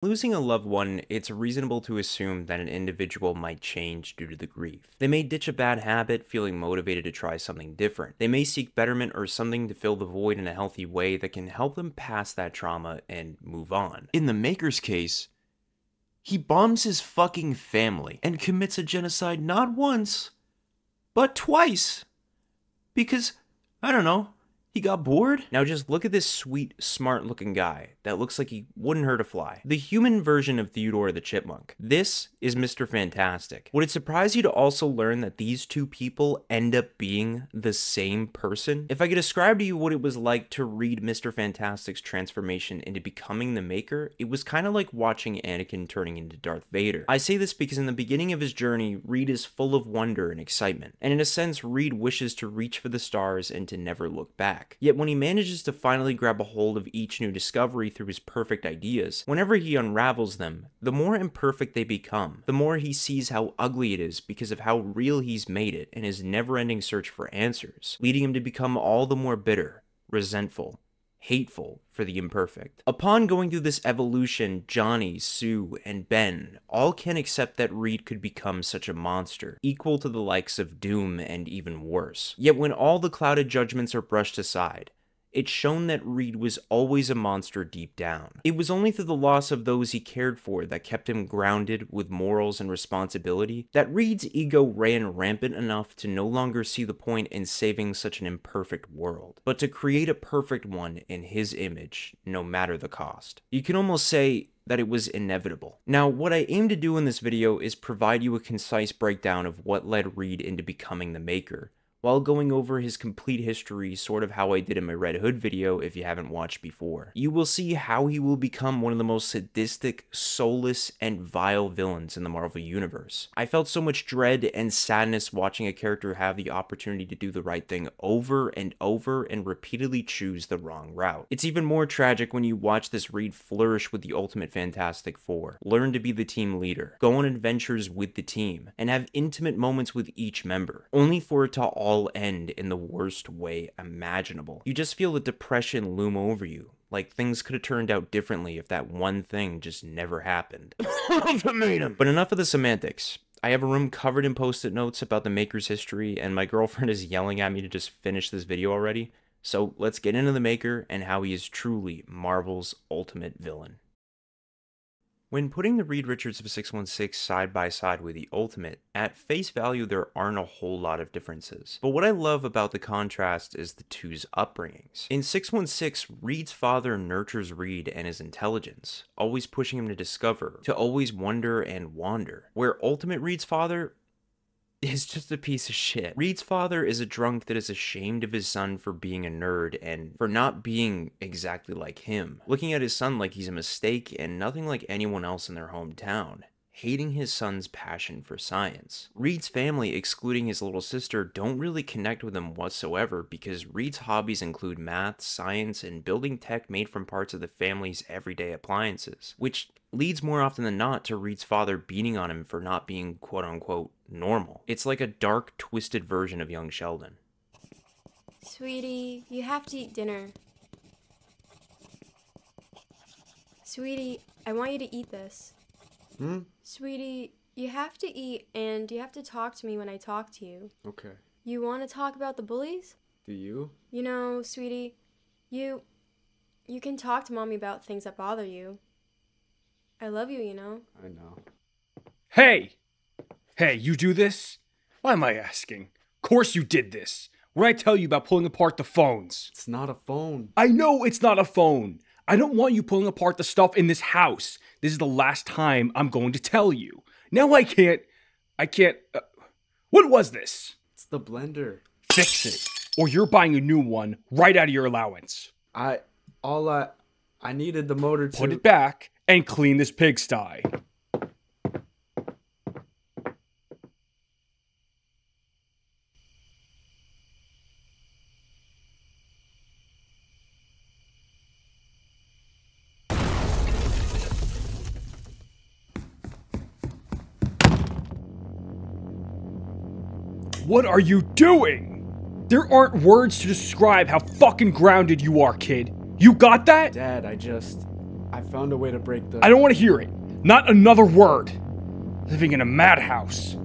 Losing a loved one, it's reasonable to assume that an individual might change due to the grief. They may ditch a bad habit, feeling motivated to try something different. They may seek betterment or something to fill the void in a healthy way that can help them pass that trauma and move on. In the Maker's case, he bombs his fucking family and commits a genocide not once, but twice. Because, I don't know, he got bored? Now just look at this sweet, smart-looking guy that looks like he wouldn't hurt a fly. The human version of Theodore the Chipmunk. This is Mr. Fantastic. Would it surprise you to also learn that these two people end up being the same person? If I could describe to you what it was like to read Mr. Fantastic's transformation into becoming the Maker, it was kind of like watching Anakin turning into Darth Vader. I say this because in the beginning of his journey, Reed is full of wonder and excitement. And in a sense, Reed wishes to reach for the stars and to never look back. Yet when he manages to finally grab a hold of each new discovery through his perfect ideas, whenever he unravels them, the more imperfect they become, the more he sees how ugly it is because of how real he's made it in his never-ending search for answers, leading him to become all the more bitter, resentful, hateful for the imperfect. Upon going through this evolution, Johnny, Sue, and Ben all can accept that Reed could become such a monster, equal to the likes of Doom and even worse. Yet when all the clouded judgments are brushed aside, it's shown that Reed was always a monster deep down. It was only through the loss of those he cared for that kept him grounded with morals and responsibility that Reed's ego ran rampant enough to no longer see the point in saving such an imperfect world, but to create a perfect one in his image, no matter the cost. You can almost say that it was inevitable. Now, what I aim to do in this video is provide you a concise breakdown of what led Reed into becoming the Maker, while going over his complete history, sort of how I did in my Red Hood video if you haven't watched before. You will see how he will become one of the most sadistic, soulless, and vile villains in the Marvel Universe. I felt so much dread and sadness watching a character have the opportunity to do the right thing over and over and repeatedly choose the wrong route. It's even more tragic when you watch this Reed flourish with the Ultimate Fantastic Four, learn to be the team leader, go on adventures with the team, and have intimate moments with each member, only for it to all end in the worst way imaginable. You just feel the depression loom over you, like things could have turned out differently if that one thing just never happened. Ultimatum! But enough of the semantics. I have a room covered in post-it notes about the Maker's history, and my girlfriend is yelling at me to just finish this video already. So let's get into the Maker and how he is truly Marvel's ultimate villain. When putting the Reed Richards of 616 side by side with the Ultimate, at face value there aren't a whole lot of differences. But what I love about the contrast is the two's upbringings. In 616, Reed's father nurtures Reed and his intelligence, always pushing him to discover, to always wonder and wander. Where Ultimate Reed's father is just a piece of shit. Reed's father is a drunk that is ashamed of his son for being a nerd and for not being exactly like him, looking at his son like he's a mistake and nothing like anyone else in their hometown, hating his son's passion for science. Reed's family, excluding his little sister, don't really connect with him whatsoever because Reed's hobbies include math, science, and building tech made from parts of the family's everyday appliances, which leads more often than not to Reed's father beating on him for not being quote-unquote normal. It's like a dark, twisted version of young Sheldon. Sweetie, you have to eat dinner. Sweetie, I want you to eat this. Sweetie, you have to eat and you have to talk to me when I talk to you. Okay. You want to talk about the bullies? Do you? You know, sweetie, you can talk to mommy about things that bother you. I love you, you know. I know. Hey! Hey, you do this? Why am I asking? Of course you did this. What did I tell you about pulling apart the phones? It's not a phone. I know it's not a phone. I don't want you pulling apart the stuff in this house. This is the last time I'm going to tell you. Now I can't... What was this? It's the blender. Fix it, or you're buying a new one right out of your allowance. I needed the motor to... Put it back and clean this pigsty. What are you doing? There aren't words to describe how fucking grounded you are, kid. You got that? Dad, I found a way to break the... I don't want to hear it. Not another word. Living in a madhouse.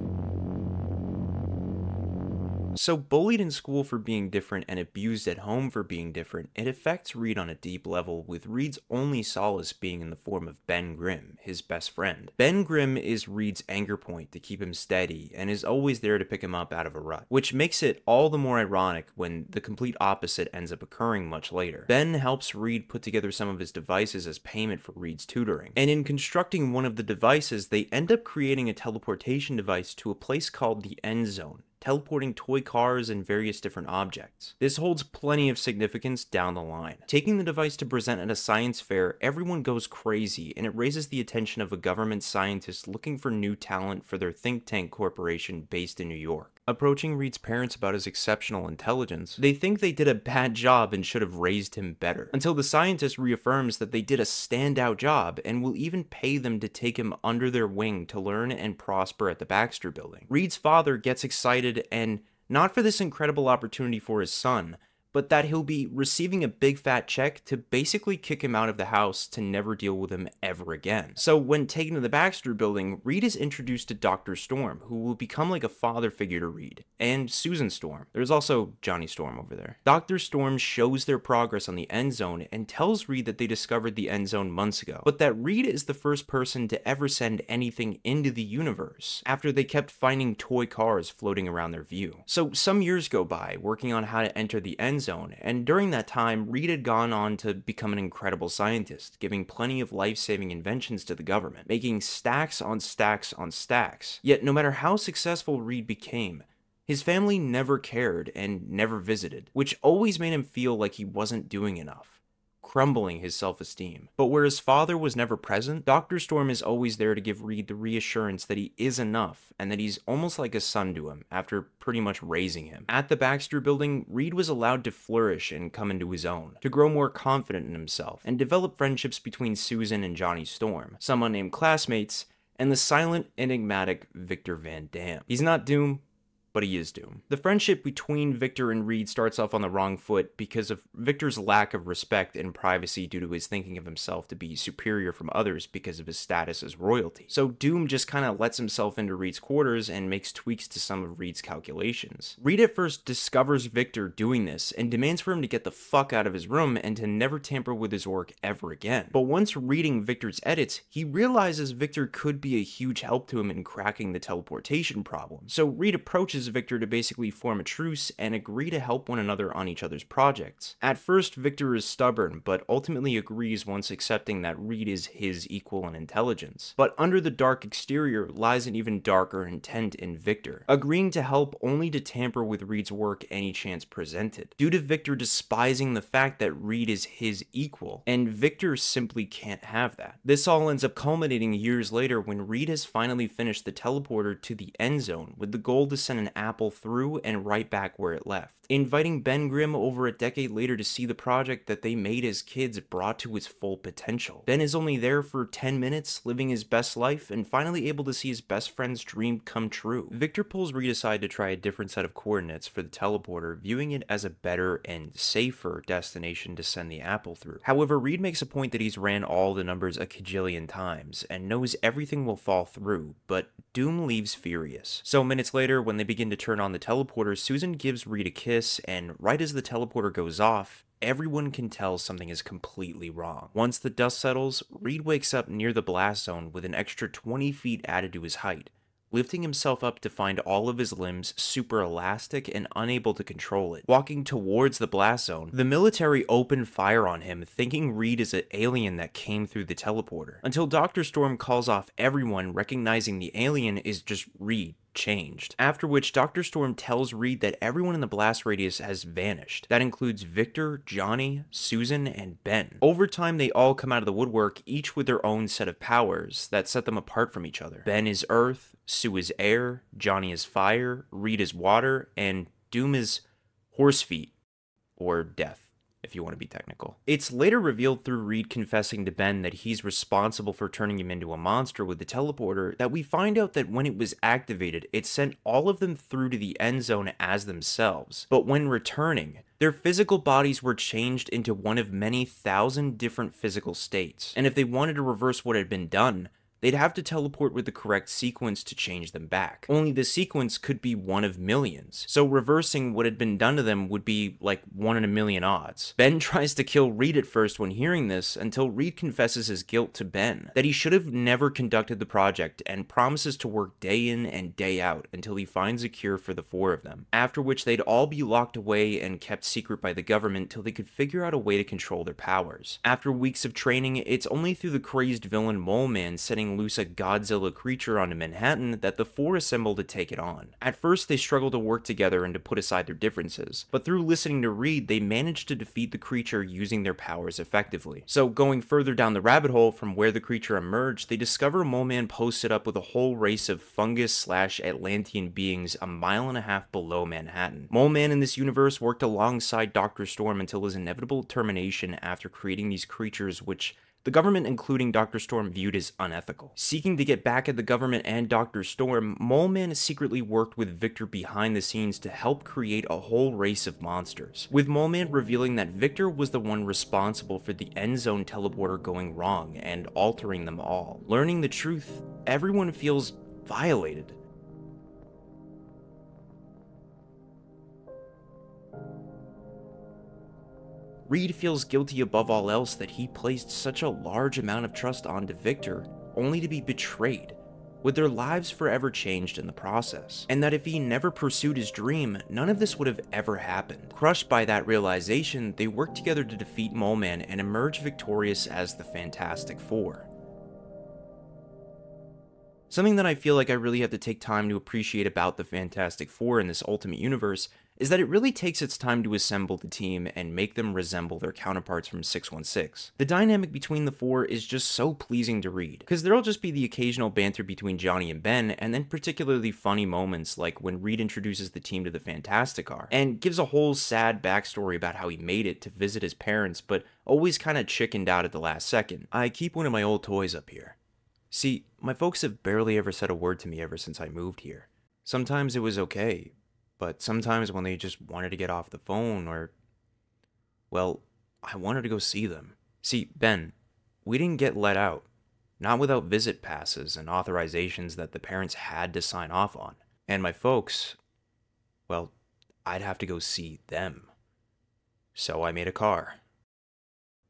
So bullied in school for being different and abused at home for being different, it affects Reed on a deep level, with Reed's only solace being in the form of Ben Grimm, his best friend. Ben Grimm is Reed's anchor point to keep him steady, and is always there to pick him up out of a rut, which makes it all the more ironic when the complete opposite ends up occurring much later. Ben helps Reed put together some of his devices as payment for Reed's tutoring, and in constructing one of the devices, they end up creating a teleportation device to a place called the End Zone, teleporting toy cars and various different objects. This holds plenty of significance down the line. Taking the device to present at a science fair, everyone goes crazy, and it raises the attention of a government scientist looking for new talent for their think tank corporation based in New York. Approaching Reed's parents about his exceptional intelligence, they think they did a bad job and should have raised him better, until the scientist reaffirms that they did a standout job and will even pay them to take him under their wing to learn and prosper at the Baxter Building. Reed's father gets excited, and not for this incredible opportunity for his son, but that he'll be receiving a big fat check to basically kick him out of the house to never deal with him ever again. So when taken to the Baxter Building, Reed is introduced to Dr. Storm, who will become like a father figure to Reed, and Susan Storm. There's also Johnny Storm over there. Dr. Storm shows their progress on the End Zone and tells Reed that they discovered the End Zone months ago, but that Reed is the first person to ever send anything into the universe, after they kept finding toy cars floating around their view. So some years go by, working on how to enter the End Zone, and during that time, Reed had gone on to become an incredible scientist, giving plenty of life-saving inventions to the government, making stacks on stacks on stacks. Yet no matter how successful Reed became, his family never cared and never visited, which always made him feel like he wasn't doing enough, crumbling his self-esteem. But where his father was never present, Dr. Storm is always there to give Reed the reassurance that he is enough and that he's almost like a son to him after pretty much raising him. At the Baxter Building, Reed was allowed to flourish and come into his own, to grow more confident in himself, and develop friendships between Susan and Johnny Storm, some unnamed classmates, and the silent, enigmatic Victor Van Dam. He's not Doom, but he is Doom. The friendship between Victor and Reed starts off on the wrong foot because of Victor's lack of respect and privacy due to his thinking of himself to be superior from others because of his status as royalty. So Doom just kind of lets himself into Reed's quarters and makes tweaks to some of Reed's calculations. Reed at first discovers Victor doing this and demands for him to get the fuck out of his room and to never tamper with his work ever again. But once reading Victor's edits, he realizes Victor could be a huge help to him in cracking the teleportation problem. So Reed approaches Victor to basically form a truce and agree to help one another on each other's projects. At first, Victor is stubborn, but ultimately agrees once accepting that Reed is his equal in intelligence. But under the dark exterior lies an even darker intent in Victor, agreeing to help only to tamper with Reed's work any chance presented, due to Victor despising the fact that Reed is his equal, and Victor simply can't have that. This all ends up culminating years later when Reed has finally finished the teleporter to the End Zone with the goal to send an apple through and right back where it left, inviting Ben Grimm over a decade later to see the project that they made as kids brought to its full potential. Ben is only there for 10 minutes, living his best life, and finally able to see his best friend's dream come true. Victor pulls Reed aside to try a different set of coordinates for the teleporter, viewing it as a better and safer destination to send the apple through. However, Reed makes a point that he's ran all the numbers a cajillion times, and knows everything will fall through, but Doom leaves furious. So minutes later, when they begin to turn on the teleporter, Susan gives Reed a kiss, and right as the teleporter goes off, everyone can tell something is completely wrong. Once the dust settles, Reed wakes up near the blast zone with an extra 20 feet added to his height, lifting himself up to find all of his limbs super elastic and unable to control it. Walking towards the blast zone, the military open fire on him, thinking Reed is an alien that came through the teleporter, until Dr. Storm calls off everyone, recognizing the alien is just Reed changed. After which, Dr. Storm tells Reed that everyone in the blast radius has vanished. That includes Victor, Johnny, Susan, and Ben. Over time, they all come out of the woodwork, each with their own set of powers that set them apart from each other. Ben is earth, Sue is air, Johnny is fire, Reed is water, and Doom is horse feet, or death. if you want to be technical. It's later revealed through Reed confessing to Ben that he's responsible for turning him into a monster with the teleporter that we find out that when it was activated, it sent all of them through to the end zone as themselves. But when returning, their physical bodies were changed into one of many thousand different physical states. And if they wanted to reverse what had been done, they'd have to teleport with the correct sequence to change them back. Only the sequence could be one of millions, so reversing what had been done to them would be like 1 in a million odds. Ben tries to kill Reed at first when hearing this, until Reed confesses his guilt to Ben, that he should have never conducted the project, and promises to work day in and day out until he finds a cure for the 4 of them, after which they'd all be locked away and kept secret by the government till they could figure out a way to control their powers. After weeks of training, it's only through the crazed villain Mullet-Man setting loose a Godzilla creature onto Manhattan that the 4 assemble to take it on. At first, they struggle to work together and to put aside their differences, but through listening to Reed, they manage to defeat the creature using their powers effectively. So going further down the rabbit hole from where the creature emerged, they discover Mullet-Man posted up with a whole race of fungus/Atlantean beings a mile and a half below Manhattan. Mullet-Man in this universe worked alongside Dr. Storm until his inevitable termination after creating these creatures which the government, including Dr. Storm, viewed as unethical. Seeking to get back at the government and Dr. Storm, Mullet-Man secretly worked with Victor behind the scenes to help create a whole race of monsters, with Mullet-Man revealing that Victor was the one responsible for the end zone teleporter going wrong and altering them all. Learning the truth, everyone feels violated. Reed feels guilty above all else that he placed such a large amount of trust onto Victor, only to be betrayed, with their lives forever changed in the process, and that if he never pursued his dream, none of this would have ever happened. Crushed by that realization, they work together to defeat Mullet-Man and emerge victorious as the Fantastic Four. Something that I feel like I really have to take time to appreciate about the Fantastic Four in this Ultimate Universe is that it really takes its time to assemble the team and make them resemble their counterparts from 616. The dynamic between the 4 is just so pleasing to read, because there'll just be the occasional banter between Johnny and Ben, and then particularly funny moments like when Reed introduces the team to the Fantasticar, and gives a whole sad backstory about how he made it to visit his parents, but always kinda chickened out at the last second. I keep one of my old toys up here. See, my folks have barely ever said a word to me ever since I moved here. Sometimes it was okay, but sometimes when they just wanted to get off the phone or, well, I wanted to go see them. See, Ben, we didn't get let out. Not without visit passes and authorizations that the parents had to sign off on. And my folks, well, I'd have to go see them. So I made a car.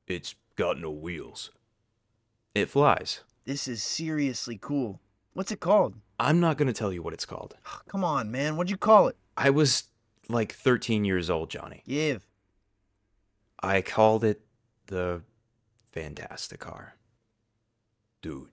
It's got no wheels. It flies. This is seriously cool. What's it called? I'm not going to tell you what it's called. Come on, man. What'd you call it? I was like 13 years old, Johnny. Give. I called it the Fantasticar. Dude,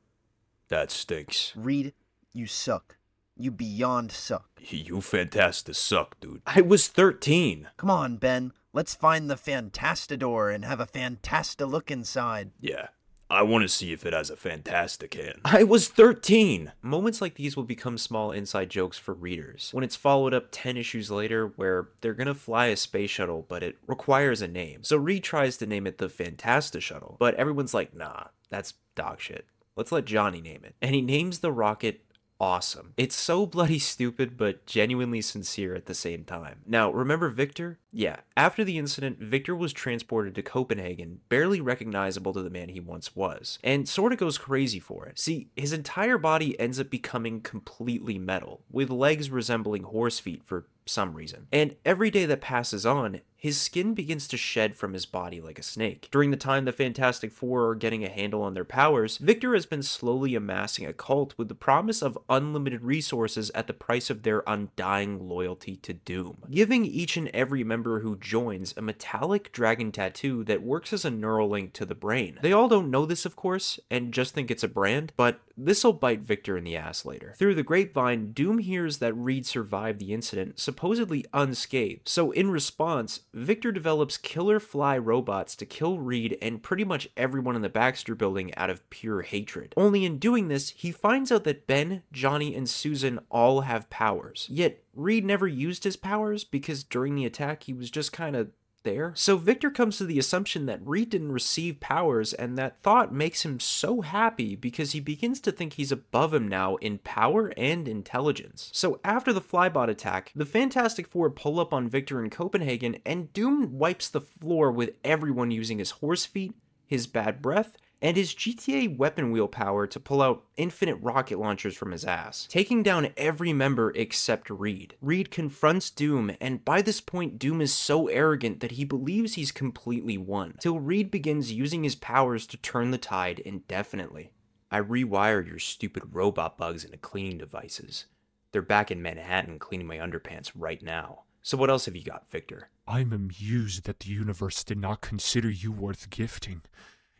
that stinks. Reed, you suck. You beyond suck. You fantastic suck, dude. I was 13. Come on, Ben. Let's find the Fantastador and have a Fantasta look inside. Yeah. I want to see if it has a fantastic hand. I was 13! Moments like these will become small inside jokes for readers, when it's followed up 10 issues later where they're gonna fly a space shuttle, but it requires a name. So Reed tries to name it the Fantasta Shuttle, but everyone's like, nah, that's dog shit. Let's let Johnny name it. And he names the rocket Awesome. It's so bloody stupid, but genuinely sincere at the same time. Now, remember Victor? Yeah, after the incident, Victor was transported to Copenhagen, barely recognizable to the man he once was, and sorta goes crazy for it. See, his entire body ends up becoming completely metal, with legs resembling horse feet for some reason. And every day that passes on, his skin begins to shed from his body like a snake. During the time the Fantastic Four are getting a handle on their powers, Victor has been slowly amassing a cult with the promise of unlimited resources at the price of their undying loyalty to Doom, giving each and every member who joins a metallic dragon tattoo that works as a neural link to the brain. They all don't know this, of course, and just think it's a brand, but this'll bite Victor in the ass later. Through the grapevine, Doom hears that Reed survived the incident, supposedly unscathed, so in response, Victor develops killer fly robots to kill Reed and pretty much everyone in the Baxter building out of pure hatred. Only in doing this, he finds out that Ben, Johnny, and Susan all have powers. Yet, Reed never used his powers because during the attack he was just kinda there. So Victor comes to the assumption that Reed didn't receive powers, and that thought makes him so happy because he begins to think he's above him now in power and intelligence. So after the Flybot attack, the Fantastic Four pull up on Victor in Copenhagen, and Doom wipes the floor with everyone using his horse feet, his bad breath, and his GTA weapon wheel power to pull out infinite rocket launchers from his ass, taking down every member except Reed. Reed confronts Doom, and by this point Doom is so arrogant that he believes he's completely won, till Reed begins using his powers to turn the tide indefinitely. I rewired your stupid robot bugs into cleaning devices. They're back in Manhattan cleaning my underpants right now. So what else have you got, Victor? I'm amused that the universe did not consider you worth gifting.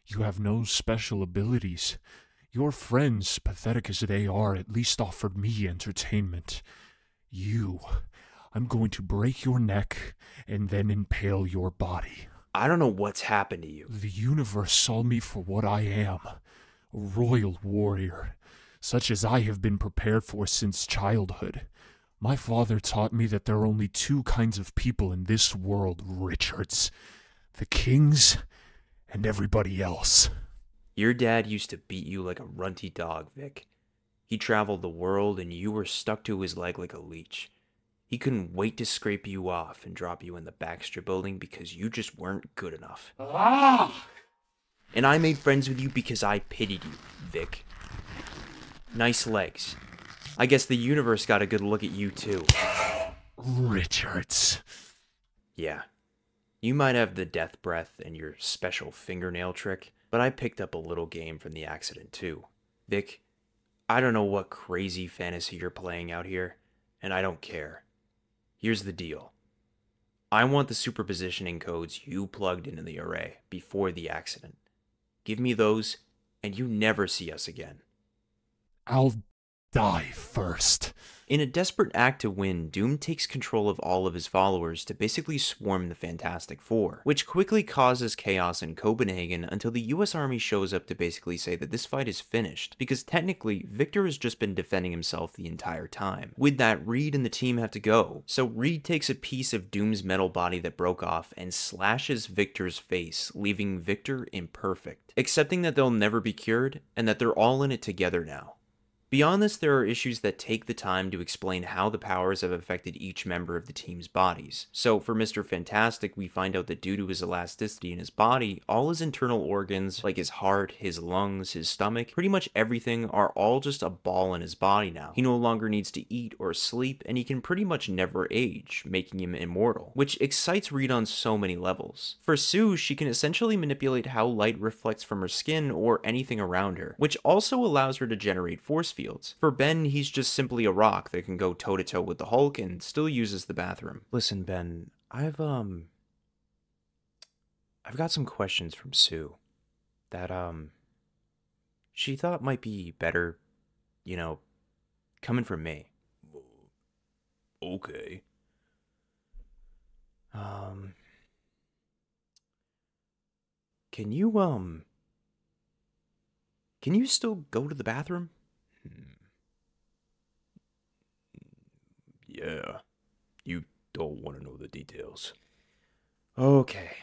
You have no special abilities. Your friends, pathetic as they are, at least offered me entertainment. I'm going to break your neck and then impale your body. I don't know what's happened to you. The universe saw me for what I am, a royal warrior, such as I have been prepared for since childhood. My father taught me that there are only two kinds of people in this world, Richards. The kings and everybody else. Your dad used to beat you like a runty dog, Vic. He traveled the world and you were stuck to his leg like a leech. He couldn't wait to scrape you off and drop you in the Baxter building because you just weren't good enough. And I made friends with you because I pitied you, Vic. Nice legs. I guess the universe got a good look at you too. Richards. Yeah. You might have the death breath and your special fingernail trick, but I picked up a little game from the accident too. Vic, I don't know what crazy fantasy you're playing out here, and I don't care. Here's the deal. I want the superpositioning codes you plugged into the array before the accident. Give me those, and you never see us again. I'll die first. In a desperate act to win, Doom takes control of all of his followers to basically swarm the Fantastic Four, which quickly causes chaos in Copenhagen until the US Army shows up to basically say that this fight is finished, because technically, Victor has just been defending himself the entire time. With that, Reed and the team have to go, so Reed takes a piece of Doom's metal body that broke off and slashes Victor's face, leaving Victor imperfect, accepting that they'll never be cured, and that they're all in it together now. Beyond this, there are issues that take the time to explain how the powers have affected each member of the team's bodies. So for Mr. Fantastic, we find out that due to his elasticity in his body, all his internal organs, like his heart, his lungs, his stomach, pretty much everything are all just a ball in his body now. He no longer needs to eat or sleep, and he can pretty much never age, making him immortal, which excites Reed on so many levels. For Sue, she can essentially manipulate how light reflects from her skin or anything around her, which also allows her to generate force fields. For Ben, he's just simply a rock that can go toe-to-toe with the Hulk and still uses the bathroom. Listen, Ben, I've got some questions from Sue that, she thought might be better, coming from me. Okay. Can you still go to the bathroom? Yeah, you don't want to know the details. Okay.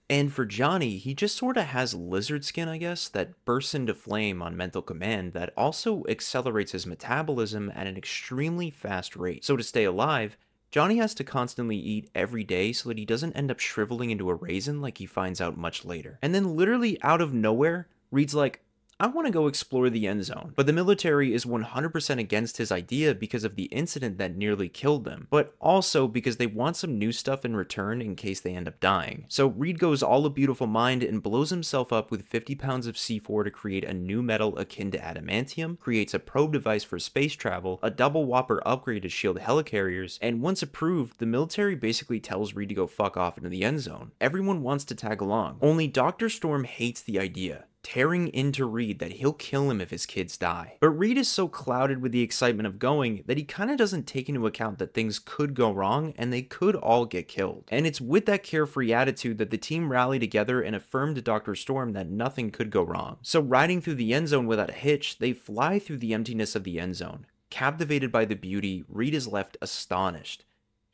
And for Johnny, he just sort of has lizard skin, I guess, that bursts into flame on mental command that also accelerates his metabolism at an extremely fast rate. So to stay alive, Johnny has to constantly eat every day so that he doesn't end up shriveling into a raisin like he finds out much later. And then literally out of nowhere, Reed's like, I want to go explore the end zone, but the military is 100% against his idea because of the incident that nearly killed them, but also because they want some new stuff in return in case they end up dying. So Reed goes all a beautiful mind and blows himself up with 50 pounds of C4 to create a new metal akin to adamantium, creates a probe device for space travel, a double whopper upgrade to shield helicarriers, and once approved, the military basically tells Reed to go fuck off into the end zone. Everyone wants to tag along, only Dr. Storm hates the idea, tearing into Reed that he'll kill him if his kids die. But Reed is so clouded with the excitement of going that he kind of doesn't take into account that things could go wrong and they could all get killed. And it's with that carefree attitude that the team rally together and affirm to Dr. Storm that nothing could go wrong. So riding through the end zone without a hitch, they fly through the emptiness of the end zone. Captivated by the beauty, Reed is left astonished.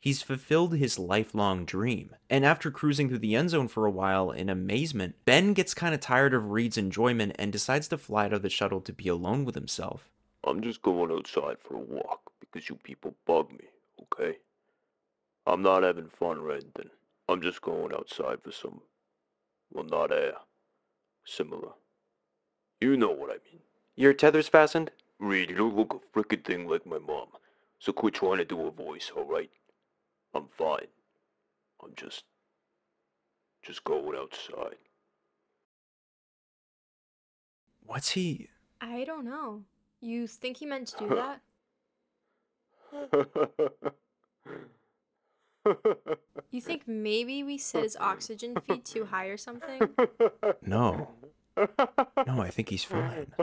He's fulfilled his lifelong dream. And after cruising through the end zone for a while in amazement, Ben gets kind of tired of Reed's enjoyment and decides to fly out of the shuttle to be alone with himself. I'm just going outside for a walk because you people bug me, okay? I'm not having fun or anything. I'm just going outside for some, well, not air. Similar. You know what I mean. Your tether's fastened? Reed, you don't look a frickin' thing like my mom, so quit trying to do a voice, alright? I'm fine. I'm just going outside. What's he... I don't know. You think he meant to do that? You think maybe we set his oxygen feed too high or something? No. No, I think he's fine.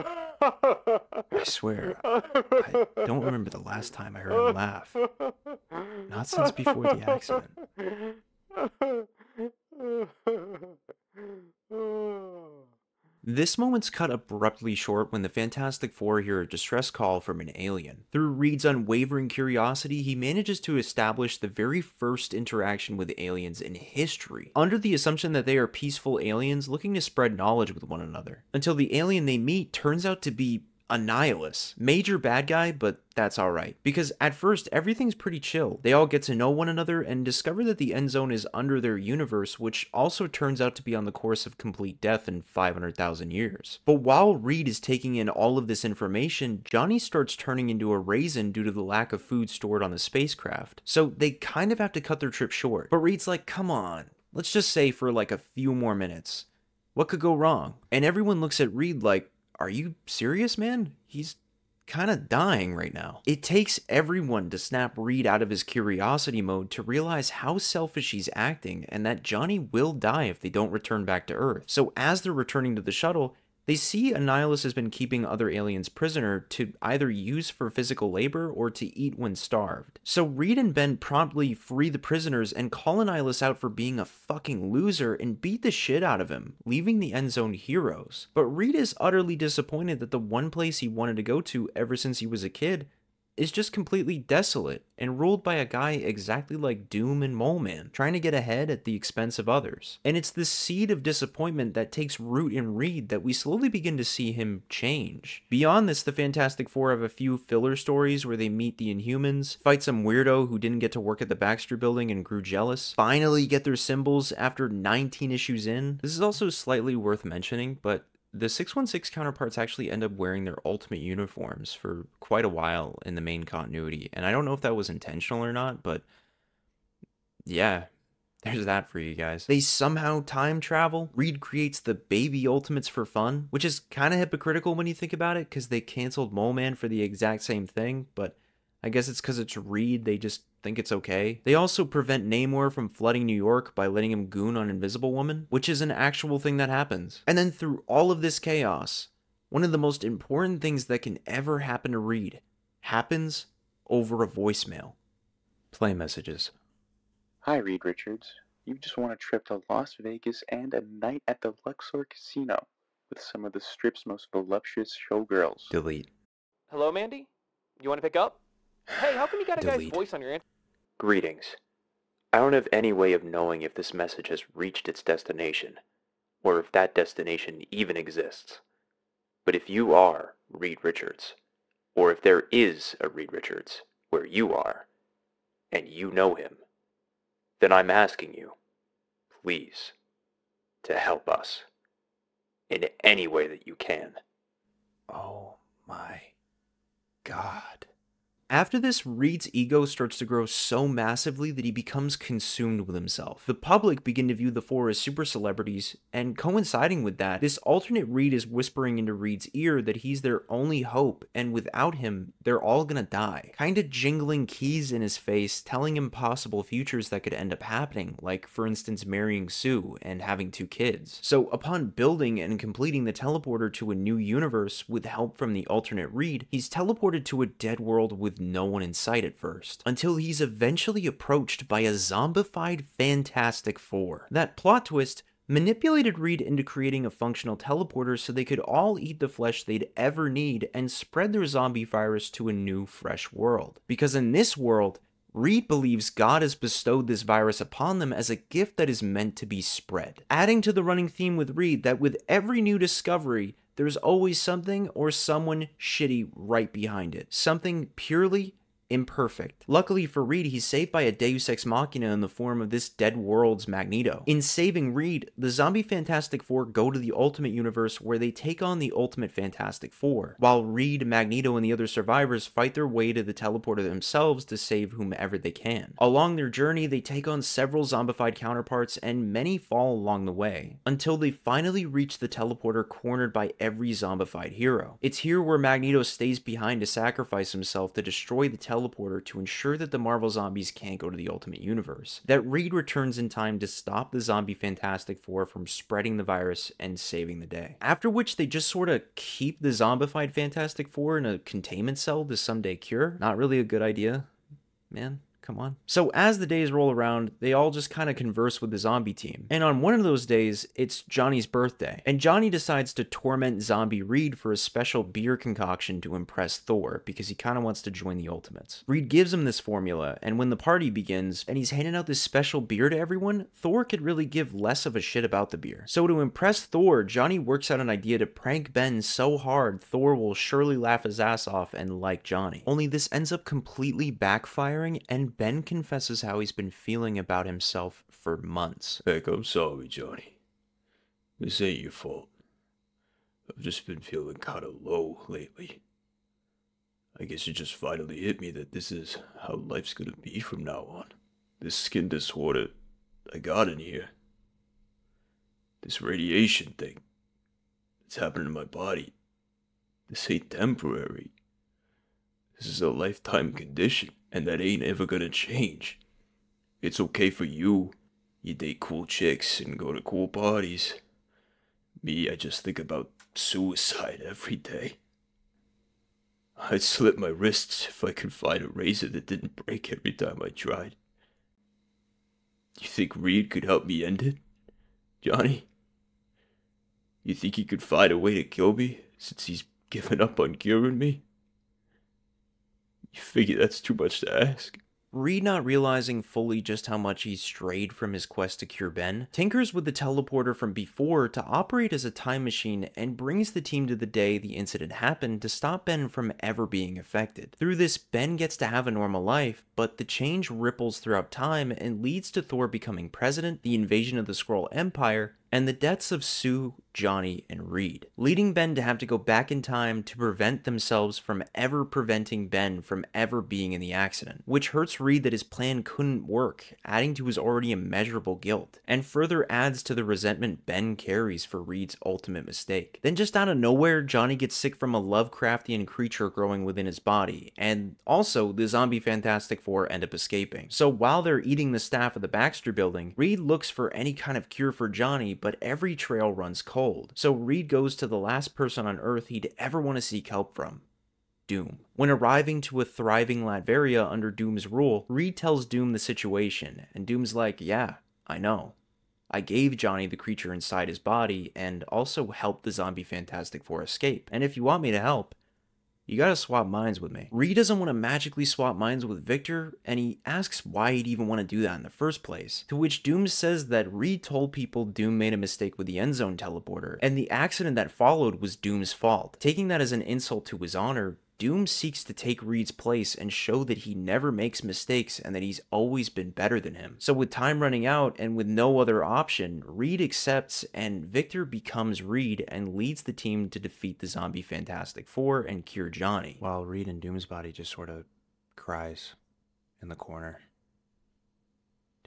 I swear, I don't remember the last time I heard him laugh. Not since before the accident. This moment's cut abruptly short when the Fantastic Four hear a distress call from an alien. Through Reed's unwavering curiosity, he manages to establish the very first interaction with aliens in history, under the assumption that they are peaceful aliens looking to spread knowledge with one another, until the alien they meet turns out to be a nihilist. Major bad guy, but that's alright. Because at first, everything's pretty chill. They all get to know one another and discover that the end zone is under their universe, which also turns out to be on the course of complete death in 500,000 years. But while Reed is taking in all of this information, Johnny starts turning into a raisin due to the lack of food stored on the spacecraft. So they kind of have to cut their trip short. But Reed's like, come on, let's just say for like a few more minutes. What could go wrong? And everyone looks at Reed like, are you serious, man? He's kind of dying right now. It takes everyone to snap Reed out of his curiosity mode to realize how selfish he's acting and that Johnny will die if they don't return back to Earth. So as they're returning to the shuttle, they see Annihilus has been keeping other aliens prisoner to either use for physical labor or to eat when starved. So Reed and Ben promptly free the prisoners and call Annihilus out for being a fucking loser and beat the shit out of him, leaving the End Zone heroes. But Reed is utterly disappointed that the one place he wanted to go to ever since he was a kid is just completely desolate and ruled by a guy exactly like Doom and Mole-Man, trying to get ahead at the expense of others. And it's this seed of disappointment that takes root in Reed that we slowly begin to see him change. Beyond this, the Fantastic Four have a few filler stories where they meet the Inhumans, fight some weirdo who didn't get to work at the Baxter Building and grew jealous, finally get their symbols after 19 issues in. This is also slightly worth mentioning, but the 616 counterparts actually end up wearing their ultimate uniforms for quite a while in the main continuity, and I don't know if that was intentional or not, but yeah, there's that for you guys. They somehow time travel. Reed creates the baby Ultimates for fun, which is kind of hypocritical when you think about it, because they canceled Mole-Man for the exact same thing, but I guess it's because it's Reed, they just think it's okay. They also prevent Namor from flooding New York by letting him goon on Invisible Woman, which is an actual thing that happens. And then through all of this chaos, one of the most important things that can ever happen to Reed happens over a voicemail. Play messages. Hi, Reed Richards. You just won a trip to Las Vegas and a night at the Luxor Casino with some of the Strip's most voluptuous showgirls. Delete. Hello, Mandy? You want to pick up? Hey, how come you got a guy's Delete. voice on your Greetings. I don't have any way of knowing if this message has reached its destination, or if that destination even exists. But if you are Reed Richards, or if there is a Reed Richards where you are, and you know him, then I'm asking you, please, to help us in any way that you can. Oh my God. After this, Reed's ego starts to grow so massively that he becomes consumed with himself. The public begin to view the four as super celebrities, and coinciding with that, this alternate Reed is whispering into Reed's ear that he's their only hope, and without him, they're all gonna die. Kinda jingling keys in his face, telling him possible futures that could end up happening, like for instance marrying Sue and having 2 kids. So upon building and completing the teleporter to a new universe with help from the alternate Reed, he's teleported to a dead world with no one in sight at first, until he's eventually approached by a zombified Fantastic Four. That plot twist manipulated Reed into creating a functional teleporter so they could all eat the flesh they'd ever need and spread their zombie virus to a new, fresh world. Because in this world, Reed believes God has bestowed this virus upon them as a gift that is meant to be spread. Adding to the running theme with Reed that with every new discovery, there's always something or someone shitty right behind it. Something purely imperfect. Luckily for Reed, he's saved by a Deus Ex Machina in the form of this dead world's Magneto. In saving Reed, the zombie Fantastic Four go to the Ultimate Universe where they take on the Ultimate Fantastic Four, while Reed, Magneto, and the other survivors fight their way to the teleporter themselves to save whomever they can. Along their journey, they take on several zombified counterparts and many fall along the way, until they finally reach the teleporter cornered by every zombified hero. It's here where Magneto stays behind to sacrifice himself to destroy the teleporter to ensure that the Marvel zombies can't go to the Ultimate Universe, that Reed returns in time to stop the zombie Fantastic Four from spreading the virus and saving the day. After which they just sort of keep the zombified Fantastic Four in a containment cell to someday cure. Not really a good idea, man. Come on. So as the days roll around, they all just kind of converse with the zombie team. And on one of those days, it's Johnny's birthday. And Johnny decides to torment zombie Reed for a special beer concoction to impress Thor, because he kind of wants to join the Ultimates. Reed gives him this formula, and when the party begins, and he's handing out this special beer to everyone, Thor could really give less of a shit about the beer. So to impress Thor, Johnny works out an idea to prank Ben so hard, Thor will surely laugh his ass off and like Johnny. Only this ends up completely backfiring, and Ben confesses how he's been feeling about himself for months. Heck, I'm sorry, Johnny. This ain't your fault. I've just been feeling kinda low lately. I guess it just finally hit me that this is how life's gonna be from now on. This skin disorder I got in here. This radiation thing that's happening in my body. This ain't temporary. This is a lifetime condition, and that ain't ever gonna change. It's okay for you. You date cool chicks and go to cool parties. Me, I just think about suicide every day. I'd slit my wrists if I could find a razor that didn't break every time I tried. You think Reed could help me end it? Johnny? You think he could find a way to kill me, since he's given up on curing me? You figure that's too much to ask? Reed, not realizing fully just how much he's strayed from his quest to cure Ben, tinkers with the teleporter from before to operate as a time machine and brings the team to the day the incident happened to stop Ben from ever being affected. Through this, Ben gets to have a normal life, but the change ripples throughout time and leads to Thor becoming president, the invasion of the Skrull Empire, and the deaths of Sue, Johnny, and Reed, leading Ben to have to go back in time to prevent themselves from ever preventing Ben from ever being in the accident, which hurts Reed that his plan couldn't work, adding to his already immeasurable guilt, and further adds to the resentment Ben carries for Reed's ultimate mistake. Then just out of nowhere, Johnny gets sick from a Lovecraftian creature growing within his body, and also the zombie Fantastic Four end up escaping. So while they're eating the staff of the Baxter building, Reed looks for any kind of cure for Johnny, but every trail runs cold. So Reed goes to the last person on Earth he'd ever want to seek help from, Doom. When arriving to a thriving Latveria under Doom's rule, Reed tells Doom the situation, and Doom's like, yeah, I know. I gave Johnny the creature inside his body, and also helped the zombie Fantastic Four escape, and if you want me to help, you gotta swap minds with me. Reed doesn't want to magically swap minds with Victor, and he asks why he'd even want to do that in the first place. To which Doom says that Reed told people Doom made a mistake with the End Zone teleporter, and the accident that followed was Doom's fault. Taking that as an insult to his honor, Doom seeks to take Reed's place and show that he never makes mistakes and that he's always been better than him. So with time running out and with no other option, Reed accepts and Victor becomes Reed and leads the team to defeat the zombie Fantastic Four and cure Johnny, while Reed in Doom's body just sort of cries in the corner.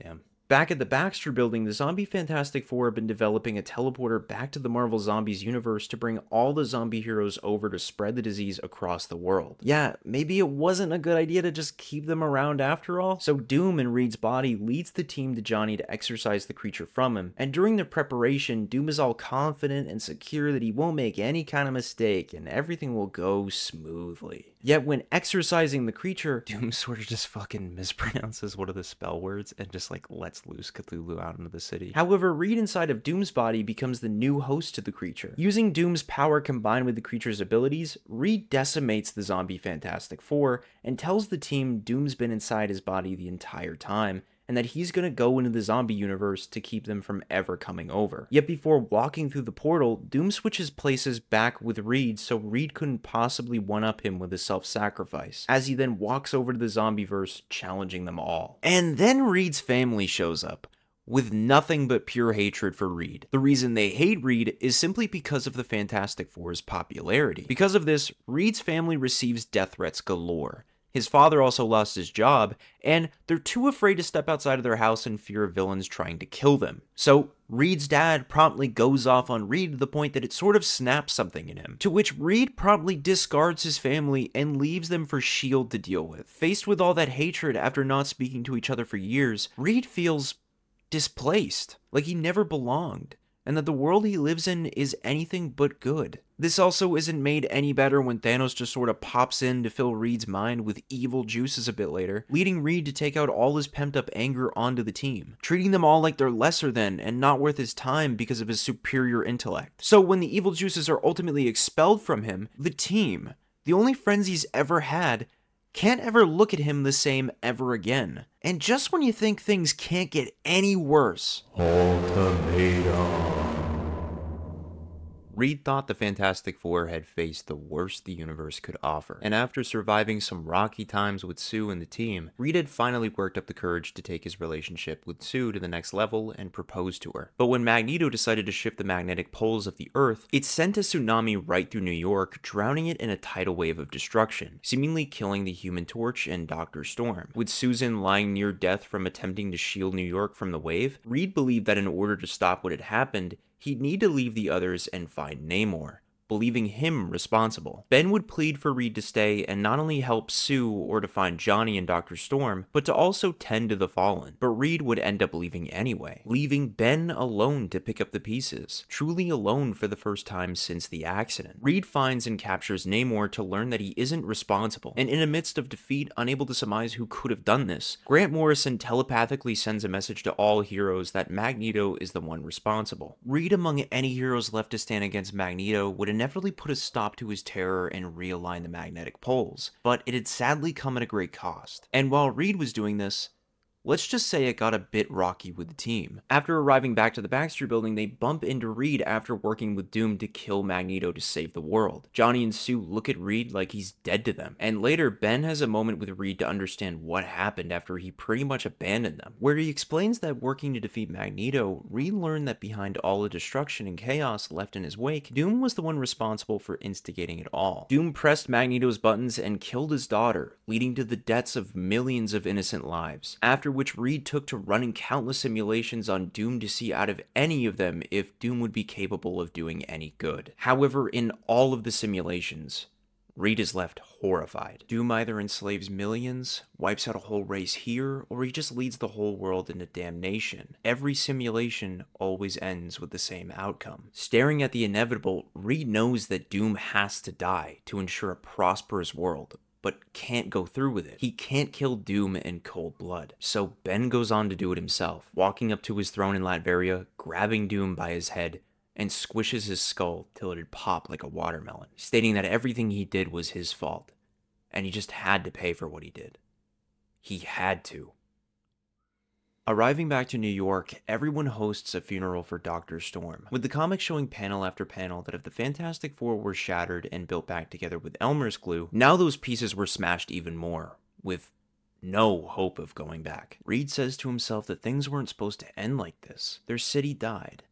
Damn. Back at the Baxter building, the zombie Fantastic Four have been developing a teleporter back to the Marvel Zombies universe to bring all the zombie heroes over to spread the disease across the world. Yeah, maybe it wasn't a good idea to just keep them around after all. So Doom in Reed's body leads the team to Johnny to exorcise the creature from him, and during their preparation, Doom is all confident and secure that he won't make any kind of mistake and everything will go smoothly. Yet when exorcising the creature, Doom sort of just fucking mispronounces one of the spell words and just like lets lets loose Cthulhu out into the city. However, Reed inside of Doom's body becomes the new host to the creature. Using Doom's power combined with the creature's abilities, Reed decimates the zombie Fantastic Four and tells the team Doom's been inside his body the entire time, and that he's gonna go into the zombie universe to keep them from ever coming over. Yet before walking through the portal, Doom switches places back with Reed so Reed couldn't possibly one-up him with his self-sacrifice, as he then walks over to the zombieverse, challenging them all. And then Reed's family shows up, with nothing but pure hatred for Reed. The reason they hate Reed is simply because of the Fantastic Four's popularity. Because of this, Reed's family receives death threats galore. His father also lost his job, and they're too afraid to step outside of their house in fear of villains trying to kill them. So, Reed's dad promptly goes off on Reed to the point that it sort of snaps something in him, to which Reed promptly discards his family and leaves them for S.H.I.E.L.D. to deal with. Faced with all that hatred after not speaking to each other for years, Reed feels displaced, like he never belonged, and that the world he lives in is anything but good. This also isn't made any better when Thanos just sort of pops in to fill Reed's mind with evil juices a bit later, leading Reed to take out all his pent-up anger onto the team, treating them all like they're lesser than and not worth his time because of his superior intellect. So when the evil juices are ultimately expelled from him, the team, the only friends he's ever had, can't ever look at him the same ever again. And just when you think things can't get any worse, Ultimatum. Reed thought the Fantastic Four had faced the worst the universe could offer, and after surviving some rocky times with Sue and the team, Reed had finally worked up the courage to take his relationship with Sue to the next level and propose to her. But when Magneto decided to shift the magnetic poles of the Earth, it sent a tsunami right through New York, drowning it in a tidal wave of destruction, seemingly killing the Human Torch and Dr. Storm. With Susan lying near death from attempting to shield New York from the wave, Reed believed that in order to stop what had happened, he'd need to leave the others and find Namor, believing him responsible. Ben would plead for Reed to stay and not only help Sue or to find Johnny and Dr. Storm, but to also tend to the fallen. But Reed would end up leaving anyway, leaving Ben alone to pick up the pieces, truly alone for the first time since the accident. Reed finds and captures Namor to learn that he isn't responsible, and in the midst of defeat, unable to surmise who could have done this, Grant Morrison telepathically sends a message to all heroes that Magneto is the one responsible. Reed, among any heroes left to stand against Magneto, would inevitably put a stop to his terror and realign the magnetic poles, but it had sadly come at a great cost. And while Reed was doing this, let's just say it got a bit rocky with the team. After arriving back to the Baxter building, they bump into Reed after working with Doom to kill Magneto to save the world. Johnny and Sue look at Reed like he's dead to them, and later Ben has a moment with Reed to understand what happened after he pretty much abandoned them, where he explains that working to defeat Magneto, Reed learned that behind all the destruction and chaos left in his wake, Doom was the one responsible for instigating it all. Doom pressed Magneto's buttons and killed his daughter, leading to the deaths of millions of innocent lives, after which Reed took to running countless simulations on Doom to see out of any of them if Doom would be capable of doing any good. However, in all of the simulations, Reed is left horrified. Doom either enslaves millions, wipes out a whole race here, or he just leads the whole world into damnation. Every simulation always ends with the same outcome. Staring at the inevitable, Reed knows that Doom has to die to ensure a prosperous world, but can't go through with it. He can't kill Doom in cold blood. So Ben goes on to do it himself, walking up to his throne in Latveria, grabbing Doom by his head, and squishes his skull till it'd pop like a watermelon, stating that everything he did was his fault, and he just had to pay for what he did. He had to. Arriving back to New York, everyone hosts a funeral for Dr. Storm, with the comic showing panel after panel that if the Fantastic Four were shattered and built back together with Elmer's glue, now those pieces were smashed even more, with no hope of going back. Reed says to himself that things weren't supposed to end like this. Their city died.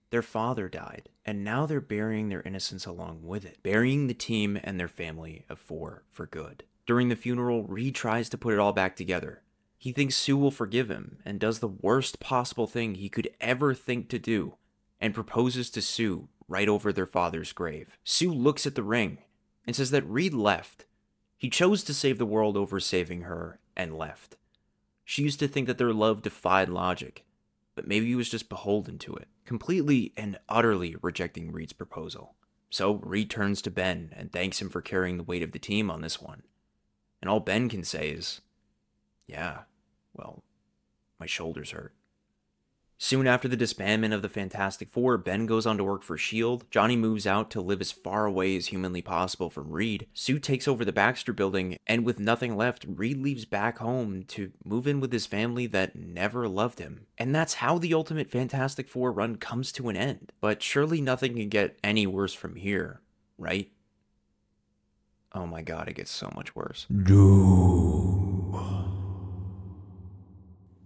Their father died, and now they're burying their innocence along with it, burying the team and their family of four for good. During the funeral, Reed tries to put it all back together. He thinks Sue will forgive him, and does the worst possible thing he could ever think to do, and proposes to Sue right over their father's grave. Sue looks at the ring, and says that Reed left. He chose to save the world over saving her, and left. She used to think that their love defied logic, but maybe he was just beholden to it, completely and utterly rejecting Reed's proposal. So Reed turns to Ben and thanks him for carrying the weight of the team on this one. And all Ben can say is, yeah, well, my shoulders hurt. Soon after the disbandment of the Fantastic Four, Ben goes on to work for S.H.I.E.L.D., Johnny moves out to live as far away as humanly possible from Reed, Sue takes over the Baxter building, and with nothing left, Reed leaves back home to move in with his family that never loved him. And that's how the Ultimate Fantastic Four run comes to an end. But surely nothing can get any worse from here, right? Oh my god, it gets so much worse.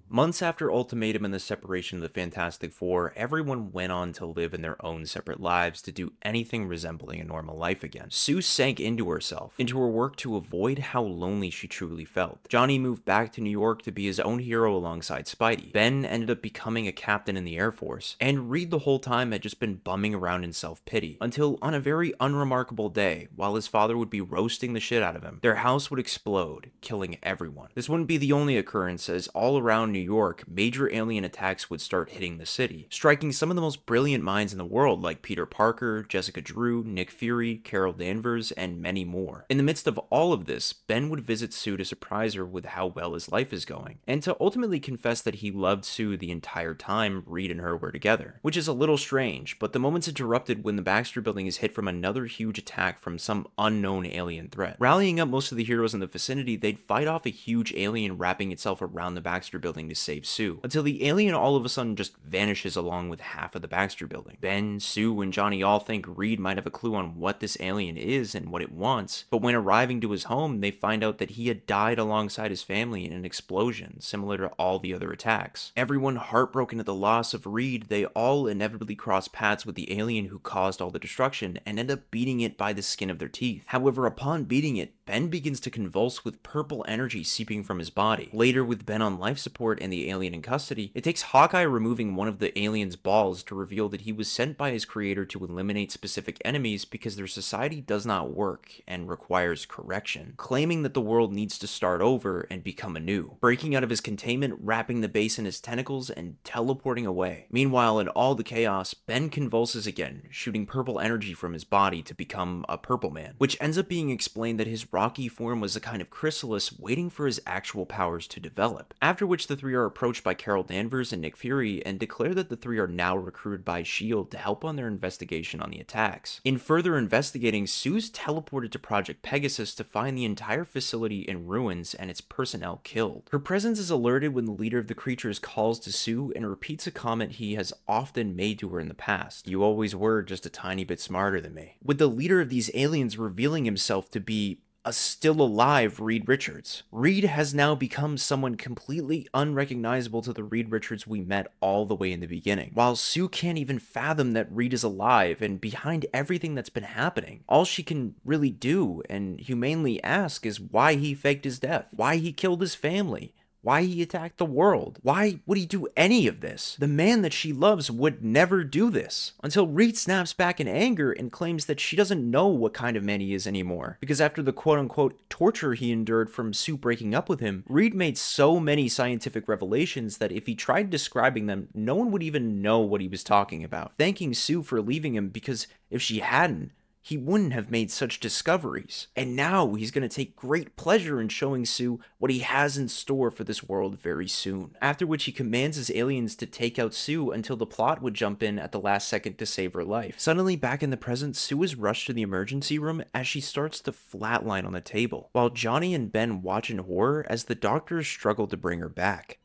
Months after Ultimatum and the separation of the Fantastic Four, everyone went on to live in their own separate lives to do anything resembling a normal life again. Sue sank into herself, into her work to avoid how lonely she truly felt. Johnny moved back to New York to be his own hero alongside Spidey. Ben ended up becoming a captain in the Air Force, and Reed the whole time had just been bumming around in self-pity, until on a very unremarkable day, while his father would be roasting the shit out of him, their house would explode, killing everyone. This wouldn't be the only occurrence, as all around New York, major alien attacks would start hitting the city, striking some of the most brilliant minds in the world like Peter Parker, Jessica Drew, Nick Fury, Carol Danvers, and many more. In the midst of all of this, Ben would visit Sue to surprise her with how well his life is going, and to ultimately confess that he loved Sue the entire time Reed and her were together, which is a little strange, but the moment's interrupted when the Baxter building is hit from another huge attack from some unknown alien threat. Rallying up most of the heroes in the vicinity, they'd fight off a huge alien wrapping itself around the Baxter building to save Sue, until the alien all of a sudden just vanishes along with half of the Baxter building. Ben, Sue, and Johnny all think Reed might have a clue on what this alien is and what it wants, but when arriving to his home, they find out that he had died alongside his family in an explosion, similar to all the other attacks. Everyone heartbroken at the loss of Reed, they all inevitably cross paths with the alien who caused all the destruction and end up beating it by the skin of their teeth. However, upon beating it, Ben begins to convulse with purple energy seeping from his body. Later, with Ben on life support and the alien in custody, it takes Hawkeye removing one of the alien's balls to reveal that he was sent by his creator to eliminate specific enemies because their society does not work and requires correction, claiming that the world needs to start over and become anew. Breaking out of his containment, wrapping the base in his tentacles, and teleporting away. Meanwhile, in all the chaos, Ben convulses again, shooting purple energy from his body to become a Purple Man, which ends up being explained that his rocky form was a kind of chrysalis waiting for his actual powers to develop, after which the three are approached by Carol Danvers and Nick Fury and declare that the three are now recruited by S.H.I.E.L.D. to help on their investigation on the attacks. In further investigating, Sue's teleported to Project Pegasus to find the entire facility in ruins and its personnel killed. Her presence is alerted when the leader of the creatures calls to Sue and repeats a comment he has often made to her in the past. "You always were just a tiny bit smarter than me." With the leader of these aliens revealing himself to be a still alive Reed Richards. Reed has now become someone completely unrecognizable to the Reed Richards we met all the way in the beginning. While Sue can't even fathom that Reed is alive and behind everything that's been happening, all she can really do and humanely ask is why he faked his death, why he killed his family, why he attacked the world. Why would he do any of this? The man that she loves would never do this. Until Reed snaps back in anger and claims that she doesn't know what kind of man he is anymore. Because after the quote-unquote torture he endured from Sue breaking up with him, Reed made so many scientific revelations that if he tried describing them, no one would even know what he was talking about. Thanking Sue for leaving him because if she hadn't, he wouldn't have made such discoveries. And now he's going to take great pleasure in showing Sue what he has in store for this world very soon. After which he commands his aliens to take out Sue until the plot would jump in at the last second to save her life. Suddenly, back in the present, Sue is rushed to the emergency room as she starts to flatline on the table, while Johnny and Ben watch in horror as the doctors struggle to bring her back.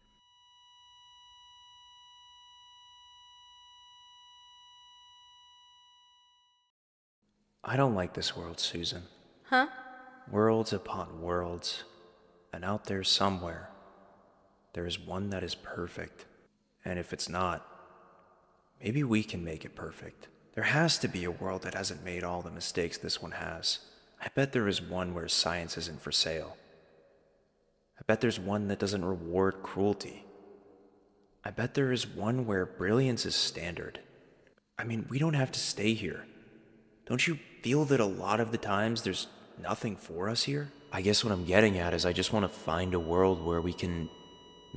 I don't like this world, Susan. Huh? Worlds upon worlds, and out there somewhere, there is one that is perfect. And if it's not, maybe we can make it perfect. There has to be a world that hasn't made all the mistakes this one has. I bet there is one where science isn't for sale. I bet there's one that doesn't reward cruelty. I bet there is one where brilliance is standard. I mean, we don't have to stay here. Don't you feel that a lot of the times there's nothing for us here? I guess what I'm getting at is I just want to find a world where we can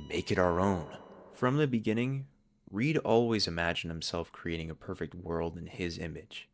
make it our own. From the beginning, Reed always imagined himself creating a perfect world in his image.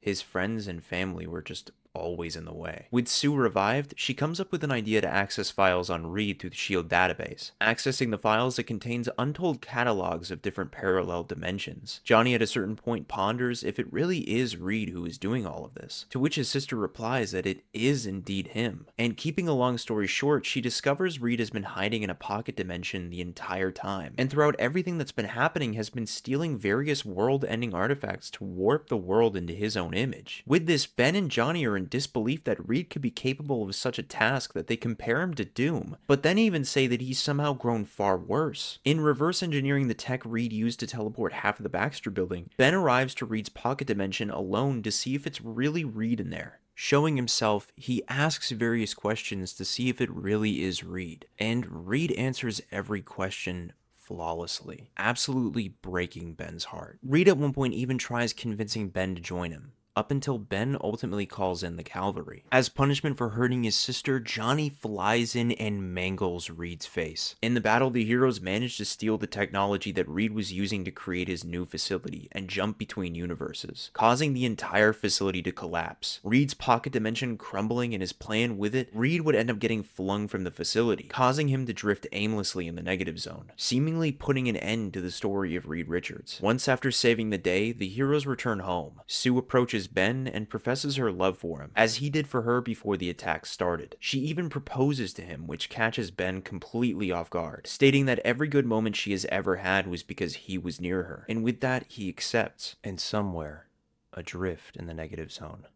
His friends and family were just always in the way. With Sue revived, she comes up with an idea to access files on Reed through the SHIELD database. Accessing the files, it contains untold catalogs of different parallel dimensions. Johnny at a certain point ponders if it really is Reed who is doing all of this, to which his sister replies that it is indeed him. And keeping a long story short, she discovers Reed has been hiding in a pocket dimension the entire time, and throughout everything that's been happening has been stealing various world-ending artifacts to warp the world into his own image. With this, Ben and Johnny are in disbelief that Reed could be capable of such a task that they compare him to Doom, but then even say that he's somehow grown far worse. In reverse engineering the tech Reed used to teleport half of the Baxter building, Ben arrives to Reed's pocket dimension alone to see if it's really Reed in there. Showing himself, he asks various questions to see if it really is Reed, and Reed answers every question flawlessly, absolutely breaking Ben's heart. Reed at one point even tries convincing Ben to join him, up until Ben ultimately calls in the cavalry. As punishment for hurting his sister, Johnny flies in and mangles Reed's face. In the battle, the heroes manage to steal the technology that Reed was using to create his new facility and jump between universes, causing the entire facility to collapse. Reed's pocket dimension crumbling and his plan with it, Reed would end up getting flung from the facility, causing him to drift aimlessly in the negative zone, seemingly putting an end to the story of Reed Richards. Once after saving the day, the heroes return home. Sue approaches Ben and professes her love for him, as he did for her before the attack started. She even proposes to him, which catches Ben completely off guard, stating that every good moment she has ever had was because he was near her, and with that he accepts. And somewhere, adrift in the negative zone,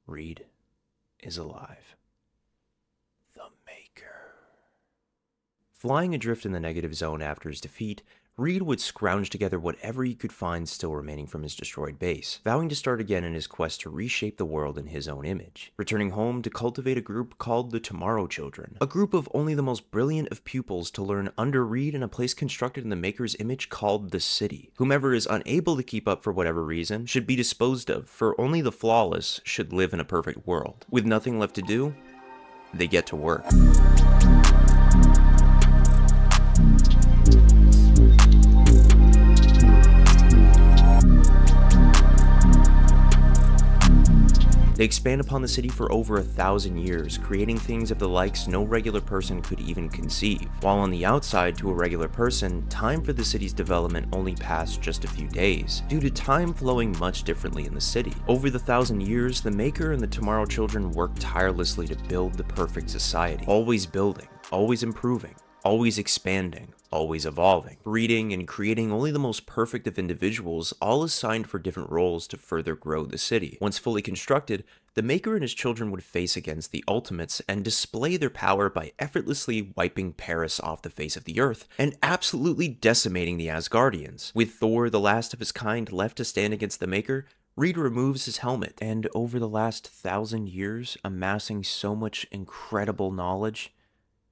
Reed is alive. The Maker. Flying adrift in the negative zone after his defeat, Reed would scrounge together whatever he could find still remaining from his destroyed base, vowing to start again in his quest to reshape the world in his own image, returning home to cultivate a group called the Tomorrow Children, a group of only the most brilliant of pupils to learn under Reed in a place constructed in the Maker's image called the City. Whomever is unable to keep up for whatever reason should be disposed of, for only the flawless should live in a perfect world. With nothing left to do, they get to work. They expand upon the city for over 1,000 years, creating things of the likes no regular person could even conceive. While on the outside, to a regular person, time for the city's development only passed just a few days, due to time flowing much differently in the city. Over the 1,000 years, the Maker and the Tomorrow Children worked tirelessly to build the perfect society, always building, always improving, always expanding, always evolving, breeding and creating only the most perfect of individuals, all assigned for different roles to further grow the city. Once fully constructed, the Maker and his children would face against the Ultimates and display their power by effortlessly wiping Paris off the face of the earth and absolutely decimating the Asgardians. With Thor, the last of his kind, left to stand against the Maker, Reed removes his helmet, and over the last 1,000 years, amassing so much incredible knowledge,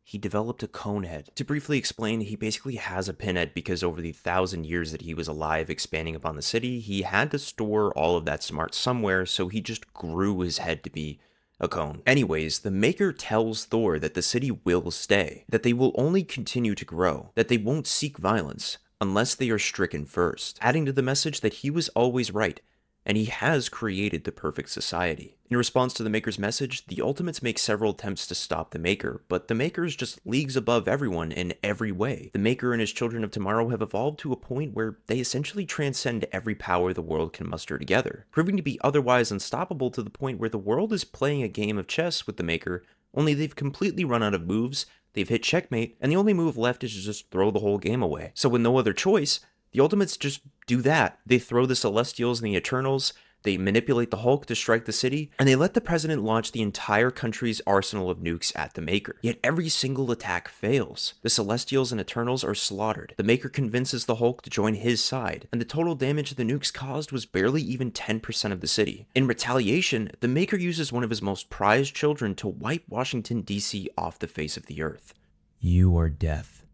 he developed a cone head. To briefly explain, he basically has a pinhead because over the 1,000 years that he was alive expanding upon the city, he had to store all of that smart somewhere, so he just grew his head to be a cone. Anyways, the Maker tells Thor that the city will stay, that they will only continue to grow, that they won't seek violence unless they are stricken first, adding to the message that he was always right, and he has created the perfect society. In response to the Maker's message, the Ultimates make several attempts to stop the Maker, but the Maker is just leagues above everyone in every way. The Maker and his children of tomorrow have evolved to a point where they essentially transcend every power the world can muster together, proving to be otherwise unstoppable to the point where the world is playing a game of chess with the Maker, only they've completely run out of moves, they've hit checkmate, and the only move left is to just throw the whole game away. So with no other choice, the Ultimates just do that. They throw the Celestials and the Eternals, they manipulate the Hulk to strike the city, and they let the President launch the entire country's arsenal of nukes at the Maker. Yet every single attack fails. The Celestials and Eternals are slaughtered. The Maker convinces the Hulk to join his side, and the total damage the nukes caused was barely even 10% of the city. In retaliation, the Maker uses one of his most prized children to wipe Washington, D.C. off the face of the earth. You are death,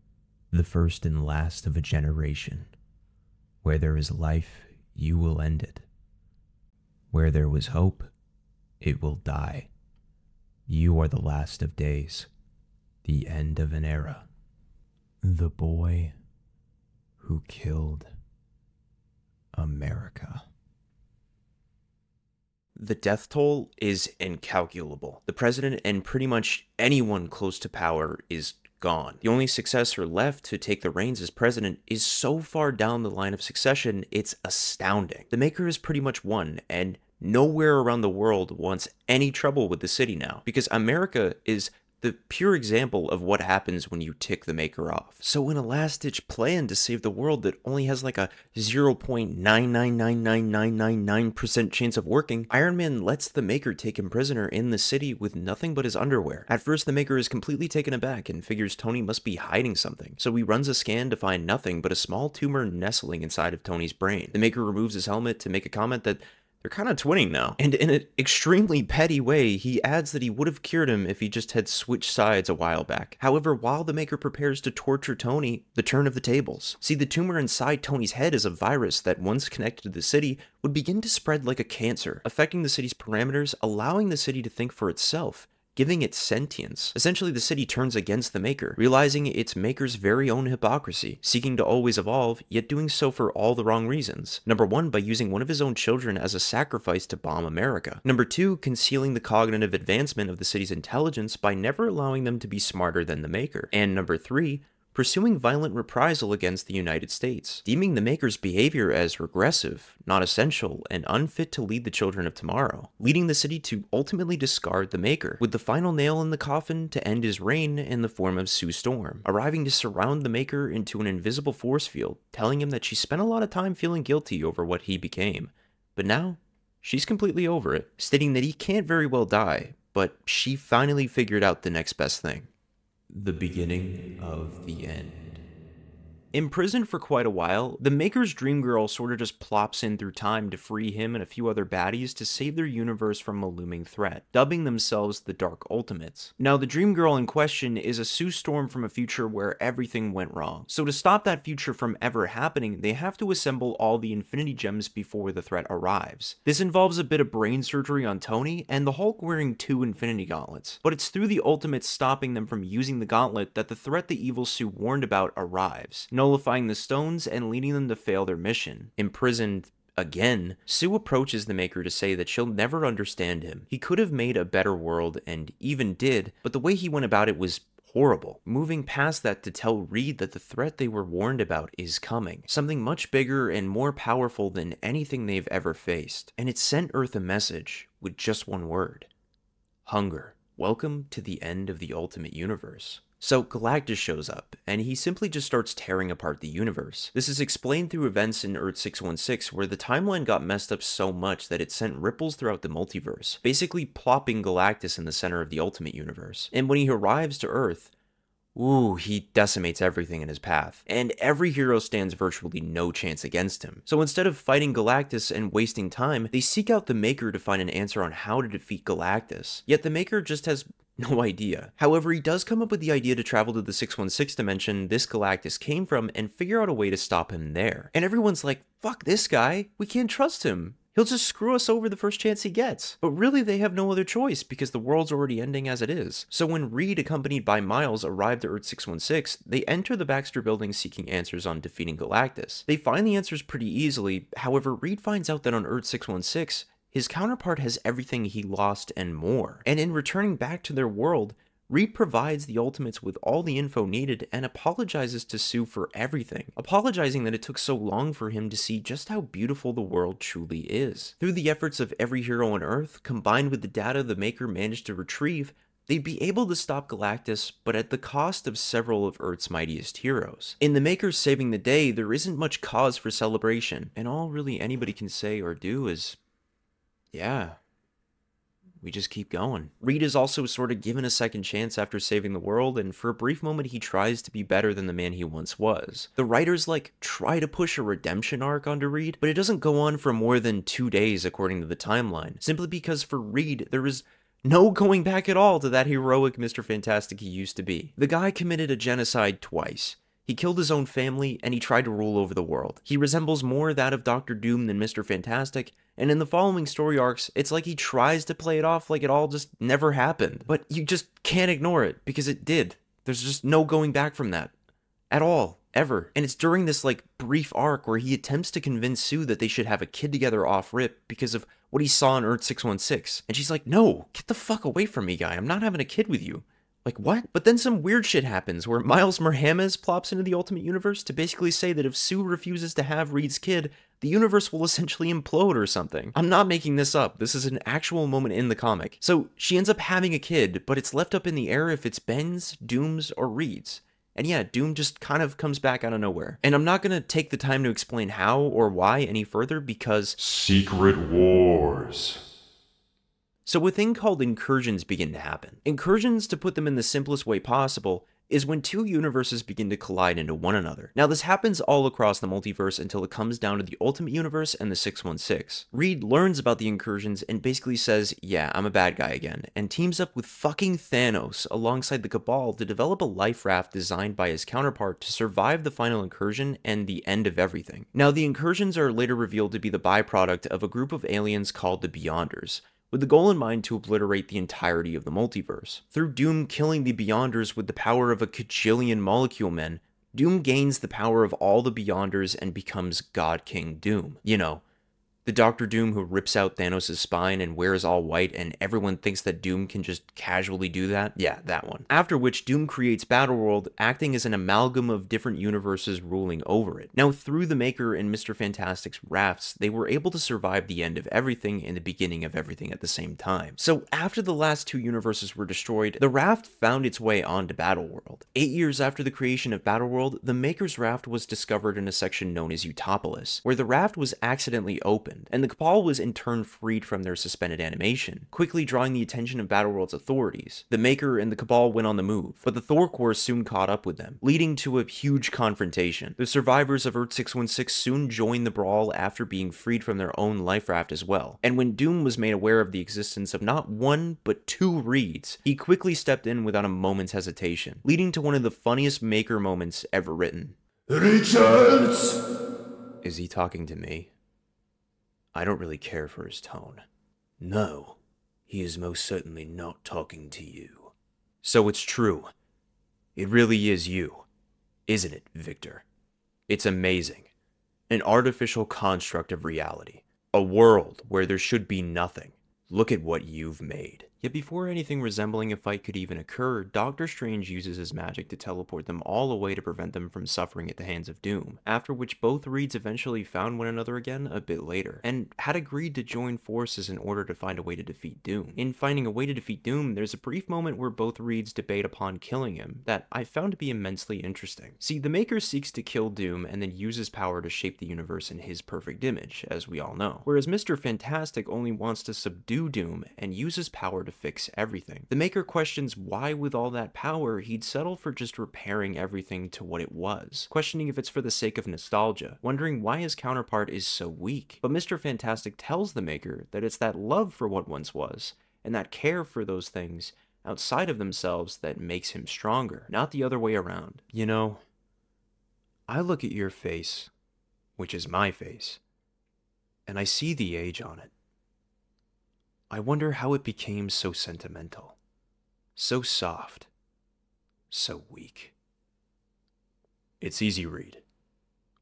the first and last of a generation. Where there is life, you will end it. Where there was hope, it will die. You are the last of days, the end of an era. The boy who killed America. The death toll is incalculable. The president and pretty much anyone close to power is gone. The only successor left to take the reins as president is so far down the line of succession, it's astounding. The Maker has pretty much won, and nowhere around the world wants any trouble with the city now, because America is the pure example of what happens when you tick the Maker off. So in a last-ditch plan to save the world that only has like a 0.9999999% chance of working, Iron Man lets the Maker take him prisoner in the city with nothing but his underwear. At first, the Maker is completely taken aback and figures Tony must be hiding something, so he runs a scan to find nothing but a small tumor nestling inside of Tony's brain. The Maker removes his helmet to make a comment that they're kind of twinning now. And in an extremely petty way, he adds that he would have cured him if he just had switched sides a while back. However, while the Maker prepares to torture Tony, the turn of the tables. See, the tumor inside Tony's head is a virus that, once connected to the city, would begin to spread like a cancer, affecting the city's parameters, allowing the city to think for itself, giving it sentience. Essentially, the city turns against the Maker, realizing its Maker's very own hypocrisy, seeking to always evolve, yet doing so for all the wrong reasons. Number 1, by using one of his own children as a sacrifice to bomb America. Number 2, concealing the cognitive advancement of the city's intelligence by never allowing them to be smarter than the Maker. And number 3, pursuing violent reprisal against the United States, deeming the Maker's behavior as regressive, not essential, and unfit to lead the children of tomorrow, leading the city to ultimately discard the Maker, with the final nail in the coffin to end his reign in the form of Sue Storm, arriving to surround the Maker into an invisible force field, telling him that she spent a lot of time feeling guilty over what he became. But now, she's completely over it, stating that he can't very well die, but she finally figured out the next best thing. The beginning of the end. Imprisoned for quite a while, the Maker's dream girl sort of just plops in through time to free him and a few other baddies to save their universe from a looming threat, dubbing themselves the Dark Ultimates. Now, the dream girl in question is a Sue Storm from a future where everything went wrong. So to stop that future from ever happening, they have to assemble all the Infinity Gems before the threat arrives. This involves a bit of brain surgery on Tony and the Hulk wearing 2 Infinity Gauntlets, but it's through the Ultimates stopping them from using the gauntlet that the threat the evil Sue warned about arrives, nullifying the stones and leading them to fail their mission. Imprisoned again, Sue approaches the Maker to say that she'll never understand him. He could have made a better world, and even did, but the way he went about it was horrible. Moving past that to tell Reed that the threat they were warned about is coming. Something much bigger and more powerful than anything they've ever faced. And it sent Earth a message with just one word. Hunger. Welcome to the end of the Ultimate Universe. So Galactus shows up, and he simply just starts tearing apart the universe. This is explained through events in Earth 616, where the timeline got messed up so much that it sent ripples throughout the multiverse, basically plopping Galactus in the center of the Ultimate Universe. And when he arrives to Earth, he decimates everything in his path, and every hero stands virtually no chance against him. So instead of fighting Galactus and wasting time, they seek out the Maker to find an answer on how to defeat Galactus. Yet the Maker just has no idea. However, he does come up with the idea to travel to the 616 dimension this Galactus came from and figure out a way to stop him there. And everyone's like, fuck this guy, we can't trust him. He'll just screw us over the first chance he gets. But really, they have no other choice because the world's already ending as it is. So when Reed, accompanied by Miles, arrive to Earth 616, they enter the Baxter building seeking answers on defeating Galactus. They find the answers pretty easily. However, Reed finds out that on Earth 616, his counterpart has everything he lost and more. And in returning back to their world, Reed provides the Ultimates with all the info needed and apologizes to Sue for everything, apologizing that it took so long for him to see just how beautiful the world truly is. Through the efforts of every hero on Earth, combined with the data the Maker managed to retrieve, they'd be able to stop Galactus, but at the cost of several of Earth's mightiest heroes. In the Maker's saving the day, there isn't much cause for celebration, and all really anybody can say or do is, yeah, we just keep going. Reed is also sort of given a second chance after saving the world, and for a brief moment he tries to be better than the man he once was. The writers try to push a redemption arc onto Reed, but it doesn't go on for more than 2 days according to the timeline, simply because for Reed there is no going back at all to that heroic Mr. Fantastic he used to be. The guy committed a genocide twice. He killed his own family, and he tried to rule over the world. He resembles more that of Dr. Doom than Mr. Fantastic, and in the following story arcs, it's like he tries to play it off like it all just never happened. But you just can't ignore it, because it did. There's just no going back from that. At all. Ever. And it's during this, like, brief arc where he attempts to convince Sue that they should have a kid together off rip because of what he saw on Earth 616. And she's like, no, get the fuck away from me, guy. I'm not having a kid with you. Like, what? But then some weird shit happens where Miles Morhames plops into the Ultimate Universe to basically say that if Sue refuses to have Reed's kid, the universe will essentially implode or something. I'm not making this up. This is an actual moment in the comic. So she ends up having a kid, but it's left up in the air if it's Ben's, Doom's, or Reed's. And yeah, Doom just kind of comes back out of nowhere. And I'm not gonna take the time to explain how or why any further because... Secret Wars. So a thing called incursions begin to happen. Incursions, to put them in the simplest way possible, is when two universes begin to collide into one another. Now this happens all across the multiverse until it comes down to the Ultimate Universe and the 616. Reed learns about the incursions and basically says, yeah, I'm a bad guy again, and teams up with fucking Thanos alongside the Cabal to develop a life raft designed by his counterpart to survive the final incursion and the end of everything. Now the incursions are later revealed to be the byproduct of a group of aliens called the Beyonders, with the goal in mind to obliterate the entirety of the multiverse. Through Doom killing the Beyonders with the power of a cajillion Molecule Men, Doom gains the power of all the Beyonders and becomes God King Doom. You know, the Doctor Doom who rips out Thanos' spine and wears all white and everyone thinks that Doom can just casually do that? Yeah, that one. After which Doom creates Battleworld, acting as an amalgam of different universes ruling over it. Now through the Maker and Mr. Fantastic's rafts, they were able to survive the end of everything and the beginning of everything at the same time. So after the last two universes were destroyed, the raft found its way onto Battleworld. 8 years after the creation of Battleworld, the Maker's raft was discovered in a section known as Utopolis, where the raft was accidentally opened, and the Cabal was in turn freed from their suspended animation, quickly drawing the attention of Battleworld's authorities. The Maker and the Cabal went on the move, but the Thor Corps soon caught up with them, leading to a huge confrontation. The survivors of Earth 616 soon joined the brawl after being freed from their own life raft as well, and when Doom was made aware of the existence of not one, but two Reeds, he quickly stepped in without a moment's hesitation, leading to one of the funniest Maker moments ever written. Richards! Is he talking to me? I don't really care for his tone. No, he is most certainly not talking to you. So it's true. It really is you, isn't it, Victor? It's amazing. An artificial construct of reality. A world where there should be nothing. Look at what you've made. Yet before anything resembling a fight could even occur, Doctor Strange uses his magic to teleport them all away to prevent them from suffering at the hands of Doom, after which both Reeds eventually found one another again a bit later, and had agreed to join forces in order to find a way to defeat Doom. In finding a way to defeat Doom, there's a brief moment where both Reeds debate upon killing him that I found to be immensely interesting. See, the Maker seeks to kill Doom and then uses power to shape the universe in his perfect image, as we all know, whereas Mr. Fantastic only wants to subdue Doom and uses power to fix everything. The Maker questions why with all that power he'd settle for just repairing everything to what it was, questioning if it's for the sake of nostalgia, wondering why his counterpart is so weak. But Mr. Fantastic tells the Maker that it's that love for what once was, and that care for those things outside of themselves that makes him stronger, not the other way around. You know, I look at your face, which is my face, and I see the age on it. I wonder how it became so sentimental, so soft, so weak. It's easy, Reed,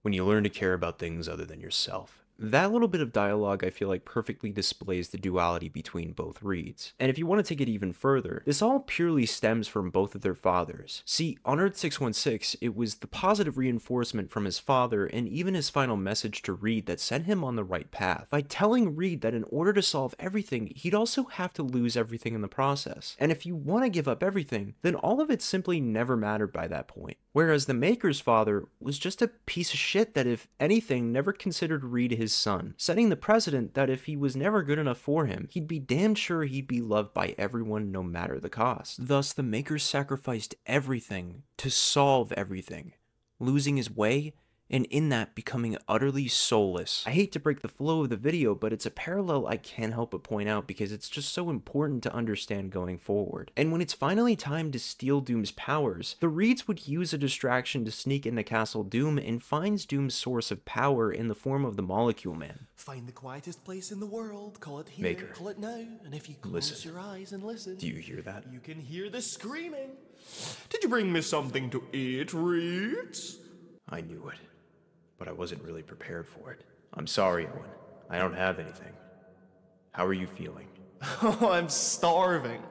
when you learn to care about things other than yourself. That little bit of dialogue I feel like perfectly displays the duality between both Reeds. And if you want to take it even further, this all purely stems from both of their fathers. See, on Earth 616, it was the positive reinforcement from his father and even his final message to Reed that set him on the right path, by telling Reed that in order to solve everything, he'd also have to lose everything in the process. And if you want to give up everything, then all of it simply never mattered by that point. Whereas the Maker's father was just a piece of shit that, if anything, never considered Reed his son, setting the precedent that if he was never good enough for him, he'd be damn sure he'd be loved by everyone no matter the cost. Thus, the Maker sacrificed everything to solve everything, losing his way and in that becoming utterly soulless. I hate to break the flow of the video, but it's a parallel I can't help but point out because it's just so important to understand going forward. And when it's finally time to steal Doom's powers, the Reeds would use a distraction to sneak into Castle Doom and finds Doom's source of power in the form of the Molecule-Man. Find the quietest place in the world, call it here, Maker, call it now, and if you close your eyes and listen, do you hear that? You can hear the screaming. Did you bring me something to eat, Reeds? I knew it, but I wasn't really prepared for it. I'm sorry, Owen. I don't have anything. How are you feeling? Oh, I'm starving.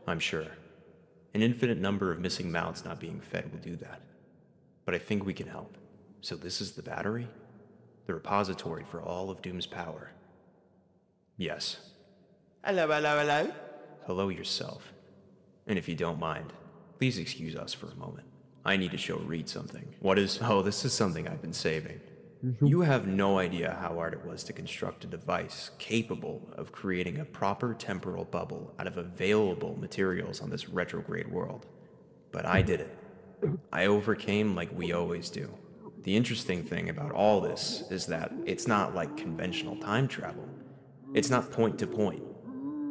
I'm sure. An infinite number of missing mouths not being fed will do that. But I think we can help. So this is the battery? The repository for all of Doom's power. Yes. Hello, hello, hello. Hello yourself. And if you don't mind, please excuse us for a moment. I need to show Reed something. What is... Oh, this is something I've been saving. You have no idea how hard it was to construct a device capable of creating a proper temporal bubble out of available materials on this retrograde world. But I did it. I overcame like we always do. The interesting thing about all this is that it's not like conventional time travel. It's not point to point,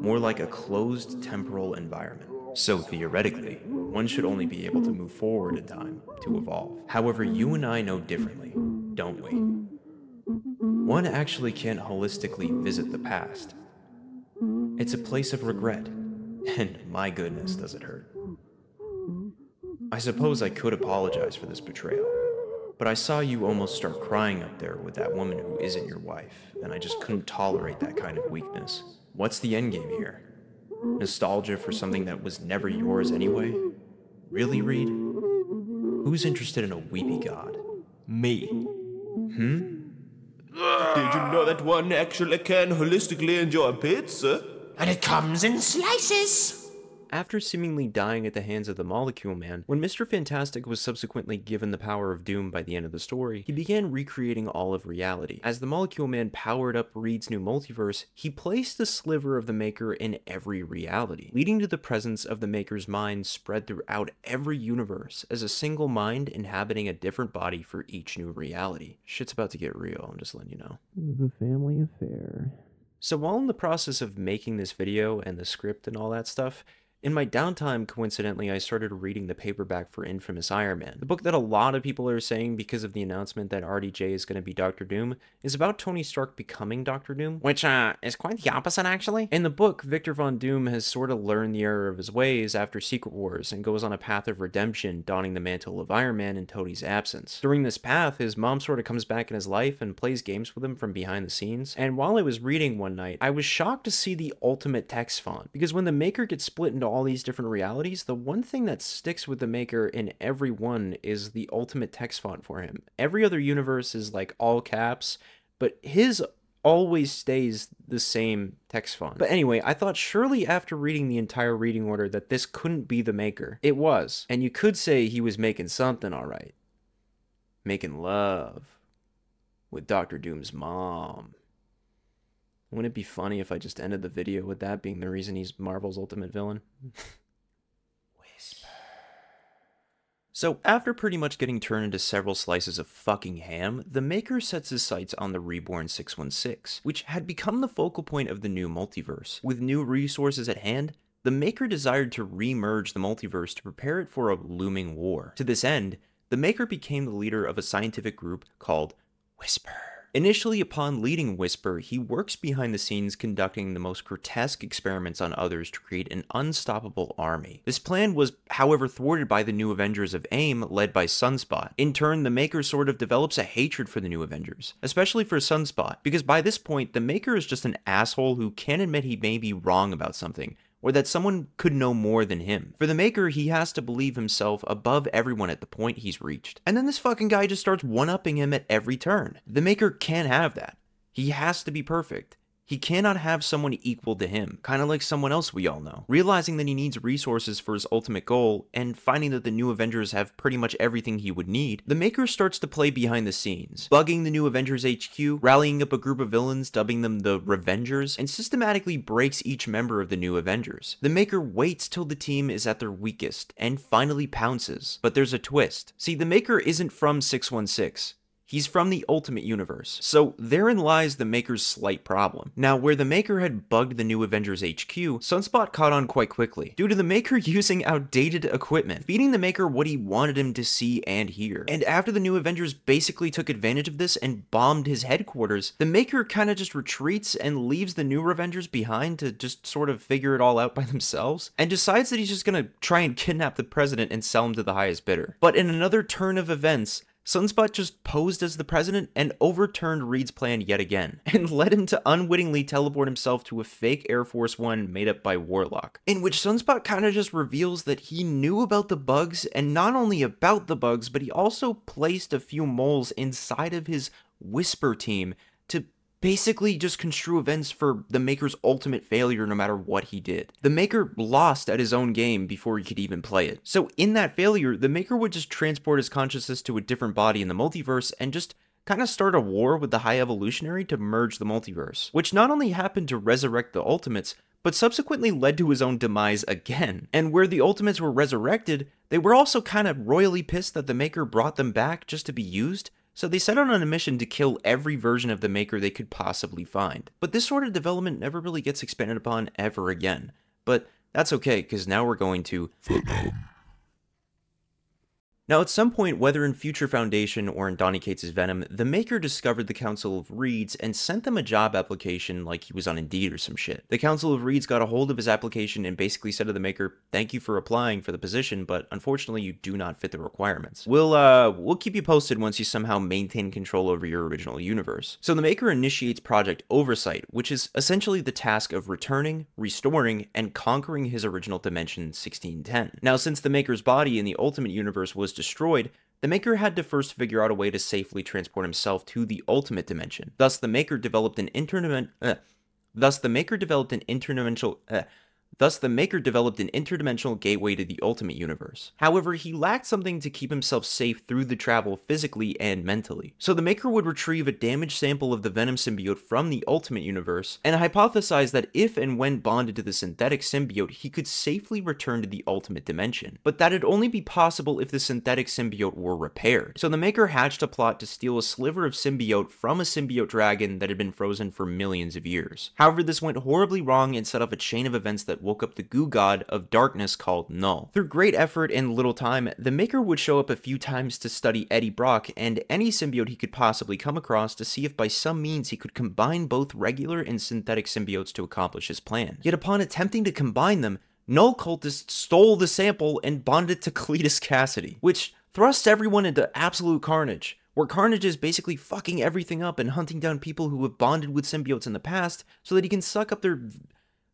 more like a closed temporal environment. So theoretically, one should only be able to move forward in time to evolve. However, you and I know differently, don't we? One actually can't holistically visit the past. It's a place of regret, and my goodness does it hurt. I suppose I could apologize for this betrayal, but I saw you almost start crying up there with that woman who isn't your wife, and I just couldn't tolerate that kind of weakness. What's the endgame here? Nostalgia for something that was never yours anyway? Really, Reed? Who's interested in a weepy god? Me. Hmm? Did you know that one actually can holistically enjoy pizza? And it comes in slices! After seemingly dying at the hands of the Molecule-Man, when Mr. Fantastic was subsequently given the power of Doom by the end of the story, he began recreating all of reality. As the Molecule-Man powered up Reed's new multiverse, he placed a sliver of the Maker in every reality, leading to the presence of the Maker's mind spread throughout every universe as a single mind inhabiting a different body for each new reality. Shit's about to get real, I'm just letting you know. The family affair. So while in the process of making this video and the script and all that stuff, in my downtime, coincidentally, I started reading the paperback for Infamous Iron Man. The book that a lot of people are saying because of the announcement that RDJ is going to be Dr. Doom is about Tony Stark becoming Dr. Doom, which is quite the opposite, actually. In the book, Victor Von Doom has sort of learned the error of his ways after Secret Wars and goes on a path of redemption, donning the mantle of Iron Man in Tony's absence. During this path, his mom sort of comes back in his life and plays games with him from behind the scenes. And while I was reading one night, I was shocked to see the ultimate text font, because when the Maker gets split into all these different realities, the one thing that sticks with the Maker in every one is the ultimate text font for him. Every other universe is like all caps, but his always stays the same text font. But anyway, I thought surely after reading the entire reading order that this couldn't be the Maker. It was. And you could say he was making something alright. Making love with Dr. Doom's mom. Wouldn't it be funny if I just ended the video with that being the reason he's Marvel's ultimate villain? Whisper. So, after pretty much getting turned into several slices of fucking ham, the Maker sets his sights on the reborn 616, which had become the focal point of the new multiverse. With new resources at hand, the Maker desired to re-merge the multiverse to prepare it for a looming war. To this end, the Maker became the leader of a scientific group called Whisper. Initially, upon leading Whisper, he works behind the scenes conducting the most grotesque experiments on others to create an unstoppable army. This plan was, however, thwarted by the new Avengers of AIM, led by Sunspot. In turn, the Maker sort of develops a hatred for the new Avengers, especially for Sunspot, because by this point, the Maker is just an asshole who can't admit he may be wrong about something, or that someone could know more than him. For the Maker, he has to believe himself above everyone at the point he's reached. And then this fucking guy just starts one-upping him at every turn. The Maker can't have that. He has to be perfect. He cannot have someone equal to him, kind of like someone else we all know. Realizing that he needs resources for his ultimate goal, and finding that the new Avengers have pretty much everything he would need, the Maker starts to play behind the scenes, bugging the new Avengers HQ, rallying up a group of villains, dubbing them the Revengers, and systematically breaks each member of the new Avengers. The Maker waits till the team is at their weakest, and finally pounces. But there's a twist. See, the Maker isn't from 616. He's from the Ultimate Universe, so therein lies the Maker's slight problem. Now, where the Maker had bugged the new Avengers HQ, Sunspot caught on quite quickly, due to the Maker using outdated equipment, feeding the Maker what he wanted him to see and hear. And after the new Avengers basically took advantage of this and bombed his headquarters, the Maker kinda just retreats and leaves the new Avengers behind to just sort of figure it all out by themselves, and decides that he's just gonna try and kidnap the president and sell him to the highest bidder. But in another turn of events, Sunspot just posed as the president and overturned Reed's plan yet again, and led him to unwittingly teleport himself to a fake Air Force One made up by Warlock, in which Sunspot kinda just reveals that he knew about the bugs, and not only about the bugs, but he also placed a few moles inside of his Whisper team to basically just construe events for the Maker's ultimate failure no matter what he did. The Maker lost at his own game before he could even play it. So in that failure, the Maker would just transport his consciousness to a different body in the multiverse and just kind of start a war with the High Evolutionary to merge the multiverse, which not only happened to resurrect the Ultimates, but subsequently led to his own demise again. And where the Ultimates were resurrected, they were also kind of royally pissed that the Maker brought them back just to be used, so they set out on a mission to kill every version of the Maker they could possibly find. But this sort of development never really gets expanded upon ever again. But that's okay, because now we're going to Venom. Now, at some point, whether in Future Foundation or in Donny Cates' Venom, the Maker discovered the Council of Reeds and sent them a job application like he was on Indeed or some shit. The Council of Reeds got a hold of his application and basically said to the Maker, "Thank you for applying for the position, but unfortunately you do not fit the requirements. We'll keep you posted once you somehow maintain control over your original universe." So the Maker initiates Project Oversight, which is essentially the task of returning, restoring, and conquering his original dimension 1610. Now, since the Maker's body in the Ultimate Universe was destroyed, the Maker had to first figure out a way to safely transport himself to the Ultimate Dimension. Thus, the Maker developed an interdimensional gateway to the Ultimate Universe. However, he lacked something to keep himself safe through the travel physically and mentally. So the Maker would retrieve a damaged sample of the Venom symbiote from the Ultimate Universe, and hypothesized that if and when bonded to the synthetic symbiote, he could safely return to the Ultimate Dimension. But that'd only be possible if the synthetic symbiote were repaired. So the Maker hatched a plot to steal a sliver of symbiote from a symbiote dragon that had been frozen for millions of years. However, this went horribly wrong and set off a chain of events that woke up the goo god of darkness called Null. Through great effort and little time, the Maker would show up a few times to study Eddie Brock and any symbiote he could possibly come across to see if by some means he could combine both regular and synthetic symbiotes to accomplish his plan. Yet upon attempting to combine them, Null cultists stole the sample and bonded it to Cletus Cassidy, which thrusts everyone into absolute carnage, where Carnage is basically fucking everything up and hunting down people who have bonded with symbiotes in the past so that he can suck up their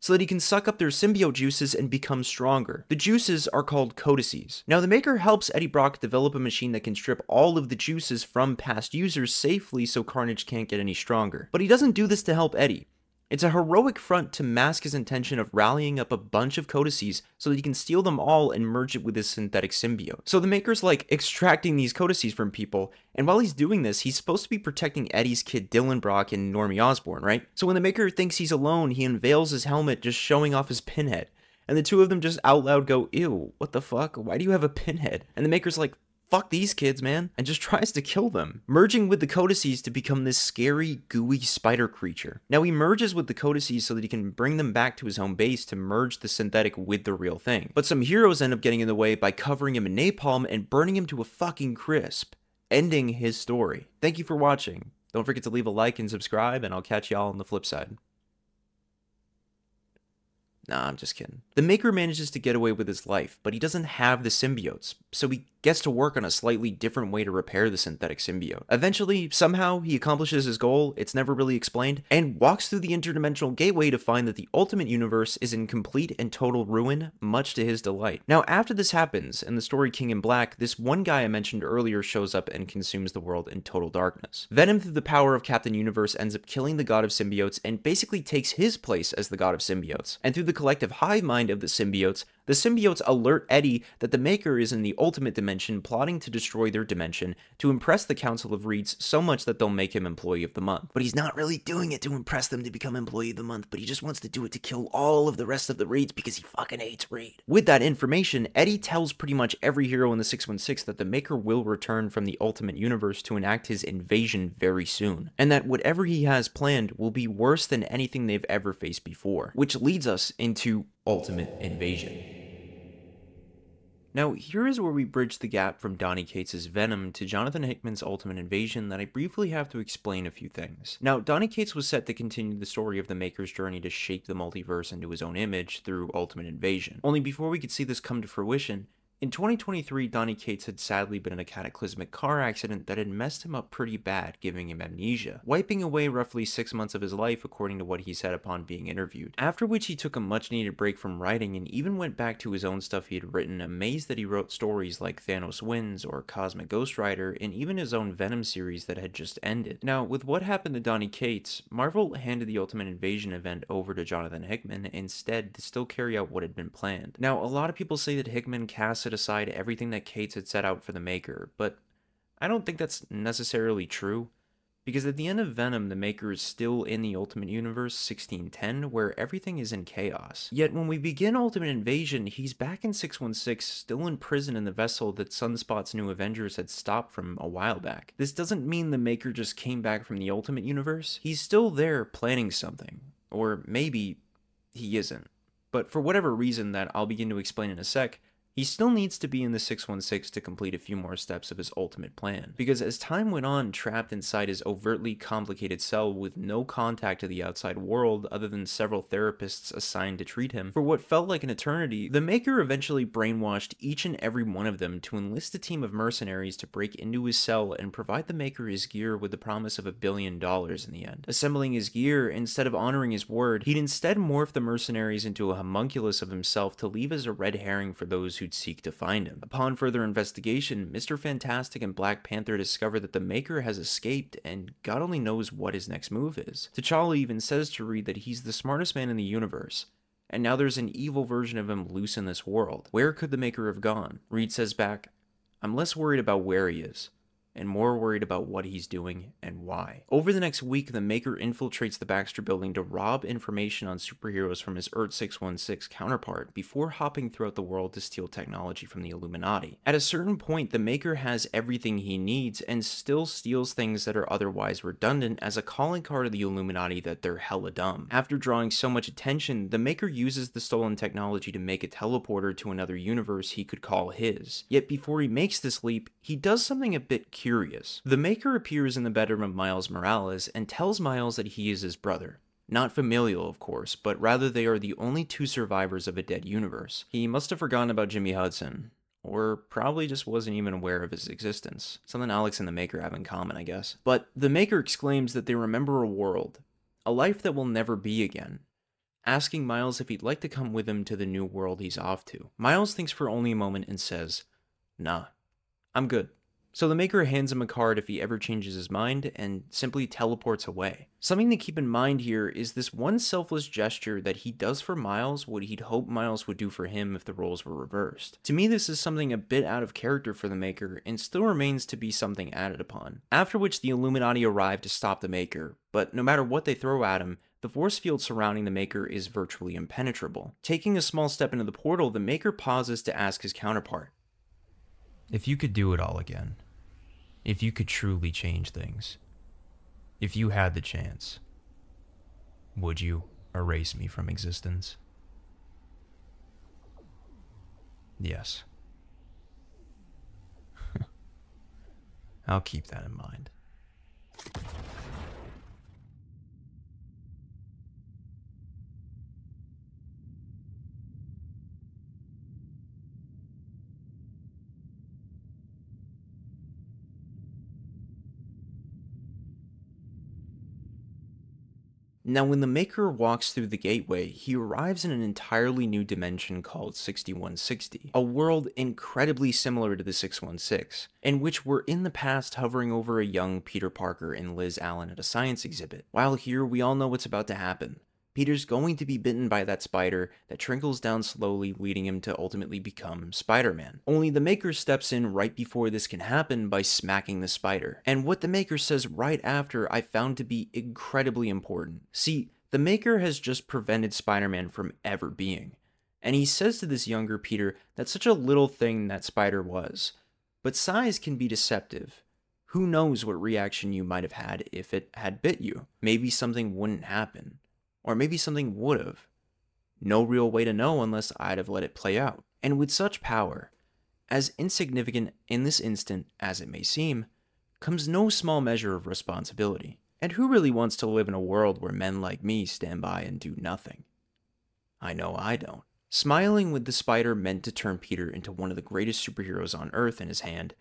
symbiote juices and become stronger. The juices are called codices. Now, the Maker helps Eddie Brock develop a machine that can strip all of the juices from past users safely so Carnage can't get any stronger. But he doesn't do this to help Eddie. It's a heroic front to mask his intention of rallying up a bunch of codices so that he can steal them all and merge it with his synthetic symbiote. So the Maker's like extracting these codices from people, and while he's doing this, he's supposed to be protecting Eddie's kid Dylan Brock and Normie Osborn, right? So when the Maker thinks he's alone, he unveils his helmet just showing off his pinhead. And the two of them just out loud go, "Ew, what the fuck? Why do you have a pinhead?" And the Maker's like, "Fuck these kids, man," and just tries to kill them, merging with the codices to become this scary, gooey spider creature. Now, he merges with the codices so that he can bring them back to his home base to merge the synthetic with the real thing. But some heroes end up getting in the way by covering him in napalm and burning him to a fucking crisp, ending his story. Thank you for watching. Don't forget to leave a like and subscribe, and I'll catch y'all on the flip side. Nah, I'm just kidding. The Maker manages to get away with his life, but he doesn't have the symbiotes, so he gets to work on a slightly different way to repair the synthetic symbiote. Eventually, somehow, he accomplishes his goal, it's never really explained, and walks through the interdimensional gateway to find that the Ultimate Universe is in complete and total ruin, much to his delight. Now, after this happens, in the story King in Black, this one guy I mentioned earlier shows up and consumes the world in total darkness. Venom, through the power of Captain Universe, ends up killing the god of symbiotes and basically takes his place as the god of symbiotes. And through the collective hive mind of the symbiotes, The symbiotes alert Eddie that the Maker is in the Ultimate Dimension plotting to destroy their dimension to impress the Council of Reeds so much that they'll make him Employee of the Month. But he's not really doing it to impress them to become Employee of the Month, but he just wants to do it to kill all of the rest of the Reeds because he fucking hates Reed. With that information, Eddie tells pretty much every hero in the 616 that the Maker will return from the Ultimate Universe to enact his invasion very soon, and that whatever he has planned will be worse than anything they've ever faced before, which leads us into Ultimate Invasion. Now, here is where we bridge the gap from Donny Cates' Venom to Jonathan Hickman's Ultimate Invasion that I briefly have to explain a few things. Now, Donny Cates was set to continue the story of the Maker's journey to shape the multiverse into his own image through Ultimate Invasion. Only before we could see this come to fruition, in 2023, Donny Cates had sadly been in a cataclysmic car accident that had messed him up pretty bad, giving him amnesia, wiping away roughly 6 months of his life according to what he said upon being interviewed. After which he took a much needed break from writing and even went back to his own stuff he had written, amazed that he wrote stories like Thanos Wins or Cosmic Ghost Rider and even his own Venom series that had just ended. Now, with what happened to Donny Cates, Marvel handed the Ultimate Invasion event over to Jonathan Hickman instead to still carry out what had been planned. Now, a lot of people say that Hickman casted aside everything that Cates had set out for the Maker, but I don't think that's necessarily true, because at the end of Venom, the Maker is still in the Ultimate Universe 1610, where everything is in chaos. Yet when we begin Ultimate Invasion, he's back in 616, still in prison in the vessel that Sunspot's new Avengers had stopped from a while back. This doesn't mean the Maker just came back from the Ultimate Universe. He's still there planning something, or maybe he isn't. But for whatever reason that I'll begin to explain in a sec, he still needs to be in the 616 to complete a few more steps of his ultimate plan, because as time went on, trapped inside his overtly complicated cell with no contact to the outside world other than several therapists assigned to treat him, for what felt like an eternity, the Maker eventually brainwashed each and every one of them to enlist a team of mercenaries to break into his cell and provide the Maker his gear with the promise of $1 billion in the end. Assembling his gear, instead of honoring his word, he'd instead morph the mercenaries into a homunculus of himself to leave as a red herring for those who'd seek to find him. Upon further investigation, Mr. Fantastic and Black Panther discover that the Maker has escaped, and God only knows what his next move is. T'Challa even says to Reed that he's the smartest man in the universe, and now there's an evil version of him loose in this world. Where could the Maker have gone? Reed says back, "I'm less worried about where he is, and more worried about what he's doing and why." Over the next week, the Maker infiltrates the Baxter building to rob information on superheroes from his Earth 616 counterpart before hopping throughout the world to steal technology from the Illuminati. At a certain point, the Maker has everything he needs and still steals things that are otherwise redundant as a calling card of the Illuminati that they're hella dumb. After drawing so much attention, the Maker uses the stolen technology to make a teleporter to another universe he could call his. Yet before he makes this leap, he does something a bit curious. The Maker appears in the bedroom of Miles Morales and tells Miles that he is his brother. Not familial, of course, but rather they are the only two survivors of a dead universe. He must have forgotten about Jimmy Hudson, or probably just wasn't even aware of his existence. Something Alex and the Maker have in common, I guess. But the Maker exclaims that they remember a world, a life that will never be again, asking Miles if he'd like to come with him to the new world he's off to. Miles thinks for only a moment and says, "Nah, I'm good." So the Maker hands him a card if he ever changes his mind and simply teleports away. Something to keep in mind here is this one selfless gesture that he does for Miles what he'd hope Miles would do for him if the roles were reversed. To me, this is something a bit out of character for the Maker and still remains to be something added upon. After which the Illuminati arrive to stop the Maker, but no matter what they throw at him, the force field surrounding the Maker is virtually impenetrable. Taking a small step into the portal, the Maker pauses to ask his counterpart, "If you could do it all again, if you could truly change things, if you had the chance, would you erase me from existence?" Yes. I'll keep that in mind. Now, when the Maker walks through the gateway, he arrives in an entirely new dimension called 6160, a world incredibly similar to the 616, in which we're in the past hovering over a young Peter Parker and Liz Allen at a science exhibit. While here, we all know what's about to happen. Peter's going to be bitten by that spider that trickles down slowly, leading him to ultimately become Spider-Man. Only the Maker steps in right before this can happen by smacking the spider. And what the Maker says right after I found to be incredibly important. See, the Maker has just prevented Spider-Man from ever being. And he says to this younger Peter that such a little thing that spider was. But size can be deceptive. Who knows what reaction you might have had if it had bit you? Maybe something wouldn't happen. Or maybe something would have. No real way to know unless I'd have let it play out. And with such power, as insignificant in this instant as it may seem, comes no small measure of responsibility. And who really wants to live in a world where men like me stand by and do nothing? I know I don't. Smiling with the spider meant to turn Peter into one of the greatest superheroes on Earth in his hand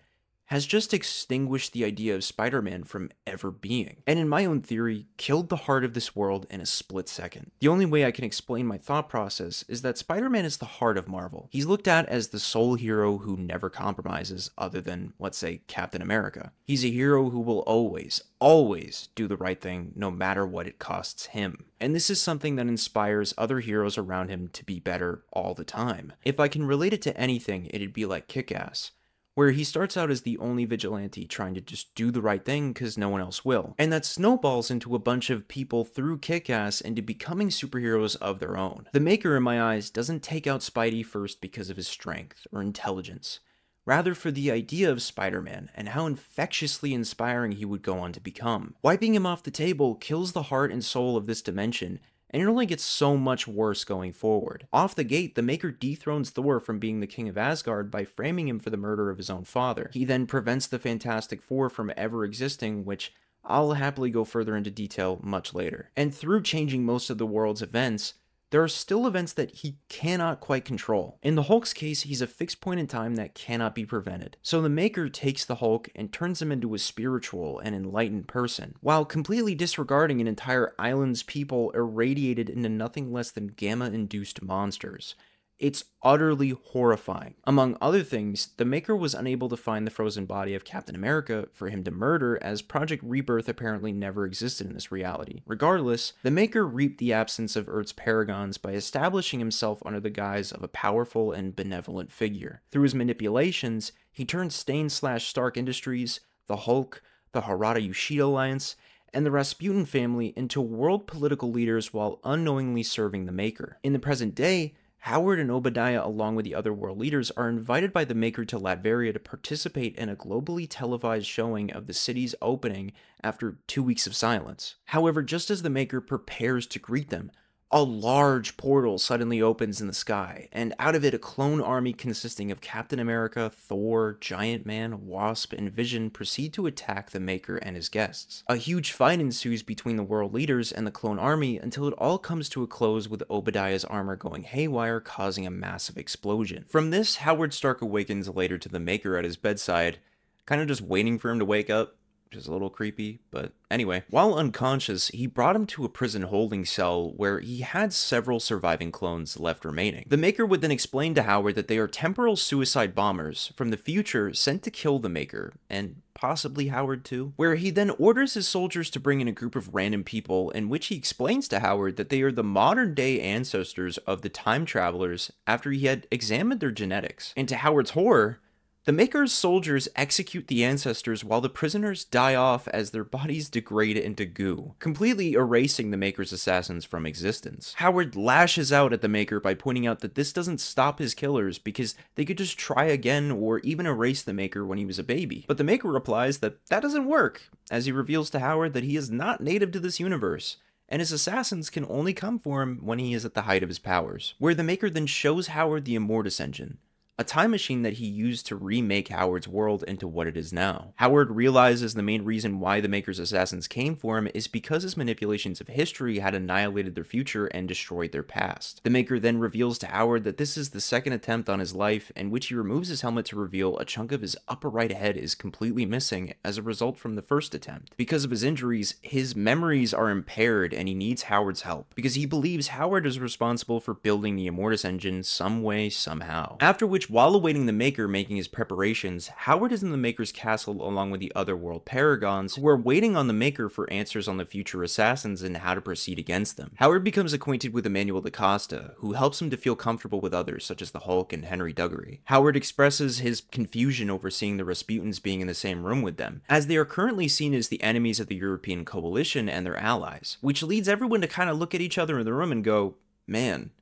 has just extinguished the idea of Spider-Man from ever being, and in my own theory, killed the heart of this world in a split second. The only way I can explain my thought process is that Spider-Man is the heart of Marvel. He's looked at as the sole hero who never compromises, other than, let's say, Captain America. He's a hero who will always do the right thing, no matter what it costs him. And this is something that inspires other heroes around him to be better all the time. If I can relate it to anything, it'd be like Kick-Ass, where he starts out as the only vigilante trying to just do the right thing because no one else will. And that snowballs into a bunch of people through Kick-Ass into becoming superheroes of their own. The Maker, in my eyes, doesn't take out Spidey first because of his strength or intelligence, rather for the idea of Spider-Man and how infectiously inspiring he would go on to become. Wiping him off the table kills the heart and soul of this dimension, and it only gets so much worse going forward. Off the gate, the Maker dethrones Thor from being the king of Asgard by framing him for the murder of his own father. He then prevents the Fantastic Four from ever existing, which I'll happily go further into detail much later. And through changing most of the world's events, there are still events that he cannot quite control. In the Hulk's case, he's a fixed point in time that cannot be prevented. So the Maker takes the Hulk and turns him into a spiritual and enlightened person, while completely disregarding an entire island's people irradiated into nothing less than gamma-induced monsters. It's utterly horrifying. Among other things, the Maker was unable to find the frozen body of Captain America for him to murder, as Project Rebirth apparently never existed in this reality. Regardless, the Maker reaped the absence of Earth's paragons by establishing himself under the guise of a powerful and benevolent figure. Through his manipulations, he turned Stain/Stark Industries, the Hulk, the Harada Yoshida Alliance, and the Rasputin family into world political leaders while unknowingly serving the Maker. In the present day, Howard and Obadiah, along with the other world leaders, are invited by the Maker to Latveria to participate in a globally televised showing of the city's opening after 2 weeks of silence. However, just as the Maker prepares to greet them, a large portal suddenly opens in the sky, and out of it a clone army consisting of Captain America, Thor, Giant Man, Wasp, and Vision proceed to attack the Maker and his guests. A huge fight ensues between the world leaders and the clone army until it all comes to a close with Obadiah's armor going haywire, causing a massive explosion. From this, Howard Stark awakens later to the Maker at his bedside, kind of just waiting for him to wake up. Which is a little creepy, but anyway. While unconscious, he brought him to a prison holding cell where he had several surviving clones left remaining. The Maker would then explain to Howard that they are temporal suicide bombers from the future sent to kill the Maker, and possibly Howard too, where he then orders his soldiers to bring in a group of random people, in which he explains to Howard that they are the modern day ancestors of the time travelers after he had examined their genetics. And to Howard's horror, the Maker's soldiers execute the ancestors while the prisoners die off as their bodies degrade into goo, completely erasing the Maker's assassins from existence. Howard lashes out at the Maker by pointing out that this doesn't stop his killers because they could just try again or even erase the Maker when he was a baby. But the Maker replies that that doesn't work, as he reveals to Howard that he is not native to this universe, and his assassins can only come for him when he is at the height of his powers. Where the Maker then shows Howard the Immortus engine, a time machine that he used to remake Howard's world into what it is now. Howard realizes the main reason why the Maker's assassins came for him is because his manipulations of history had annihilated their future and destroyed their past. The Maker then reveals to Howard that this is the second attempt on his life, in which he removes his helmet to reveal a chunk of his upper right head is completely missing as a result from the first attempt. Because of his injuries, his memories are impaired and he needs Howard's help, because he believes Howard is responsible for building the Immortus engine some way, somehow. After which which, while awaiting the Maker making his preparations, Howard is in the Maker's castle along with the Otherworld Paragons, who are waiting on the Maker for answers on the future assassins and how to proceed against them. Howard becomes acquainted with Emmanuel DaCosta, who helps him to feel comfortable with others such as the Hulk and Henry Duggery. Howard expresses his confusion over seeing the Rasputins being in the same room with them, as they are currently seen as the enemies of the European coalition and their allies, which leads everyone to kind of look at each other in the room and go, man,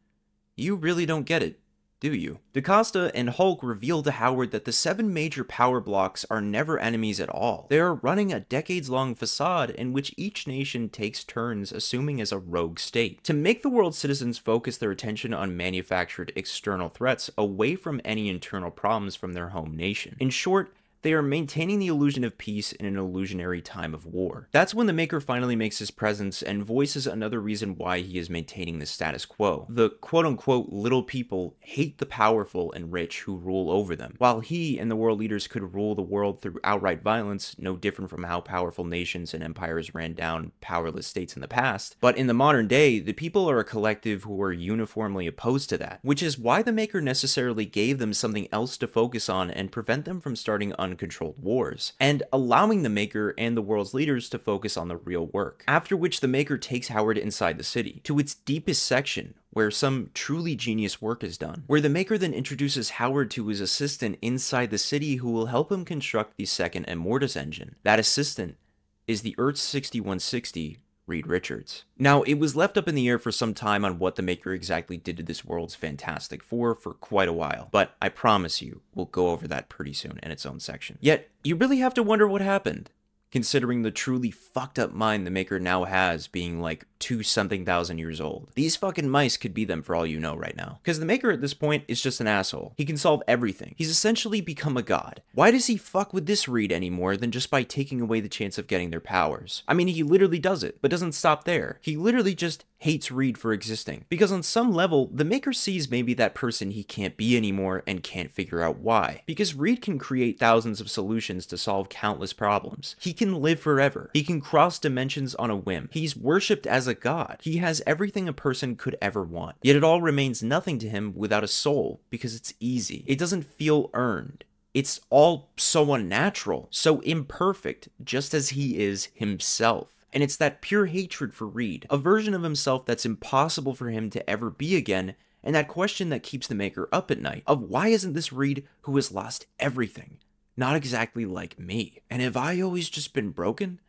you really don't get it, do you? DaCosta and Hulk reveal to Howard that the 7 major power blocks are never enemies at all. They are running a decades-long facade in which each nation takes turns assuming as a rogue state, to make the world's citizens focus their attention on manufactured external threats away from any internal problems from their home nation. In short, they are maintaining the illusion of peace in an illusionary time of war. That's when the Maker finally makes his presence and voices another reason why he is maintaining the status quo. The quote-unquote little people hate the powerful and rich who rule over them, while he and the world leaders could rule the world through outright violence, no different from how powerful nations and empires ran down powerless states in the past. But in the modern day, the people are a collective who are uniformly opposed to that, which is why the Maker necessarily gave them something else to focus on and prevent them from starting uncontrolled wars, and allowing the Maker and the world's leaders to focus on the real work. After which the Maker takes Howard inside the city, to its deepest section, where some truly genius work is done, where the Maker then introduces Howard to his assistant inside the city who will help him construct the second Immortus engine. That assistant is the Earth 6160 Reed Richards. Now, it was left up in the air for some time on what the Maker exactly did to this world's Fantastic Four for quite a while, but I promise you, we'll go over that pretty soon in its own section. Yet, you really have to wonder what happened, considering the truly fucked up mind the Maker now has, being like 2-something thousand years old. These fucking mice could be them for all you know right now. Because the Maker at this point is just an asshole. He can solve everything. He's essentially become a god. Why does he fuck with this Reed any more than just by taking away the chance of getting their powers? I mean, he literally does it, but doesn't stop there. He literally just hates Reed for existing. Because on some level, the Maker sees maybe that person he can't be anymore and can't figure out why. Because Reed can create thousands of solutions to solve countless problems. He can live forever. He can cross dimensions on a whim. He's worshipped as a god. He has everything a person could ever want. Yet it all remains nothing to him without a soul, because it's easy. It doesn't feel earned. It's all so unnatural, so imperfect, just as he is himself. And it's that pure hatred for Reed, a version of himself that's impossible for him to ever be again, and that question that keeps the Maker up at night, of why isn't this Reed who has lost everything not exactly like me? And have I always just been broken?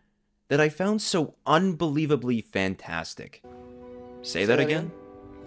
That I found so unbelievably fantastic. Say that again?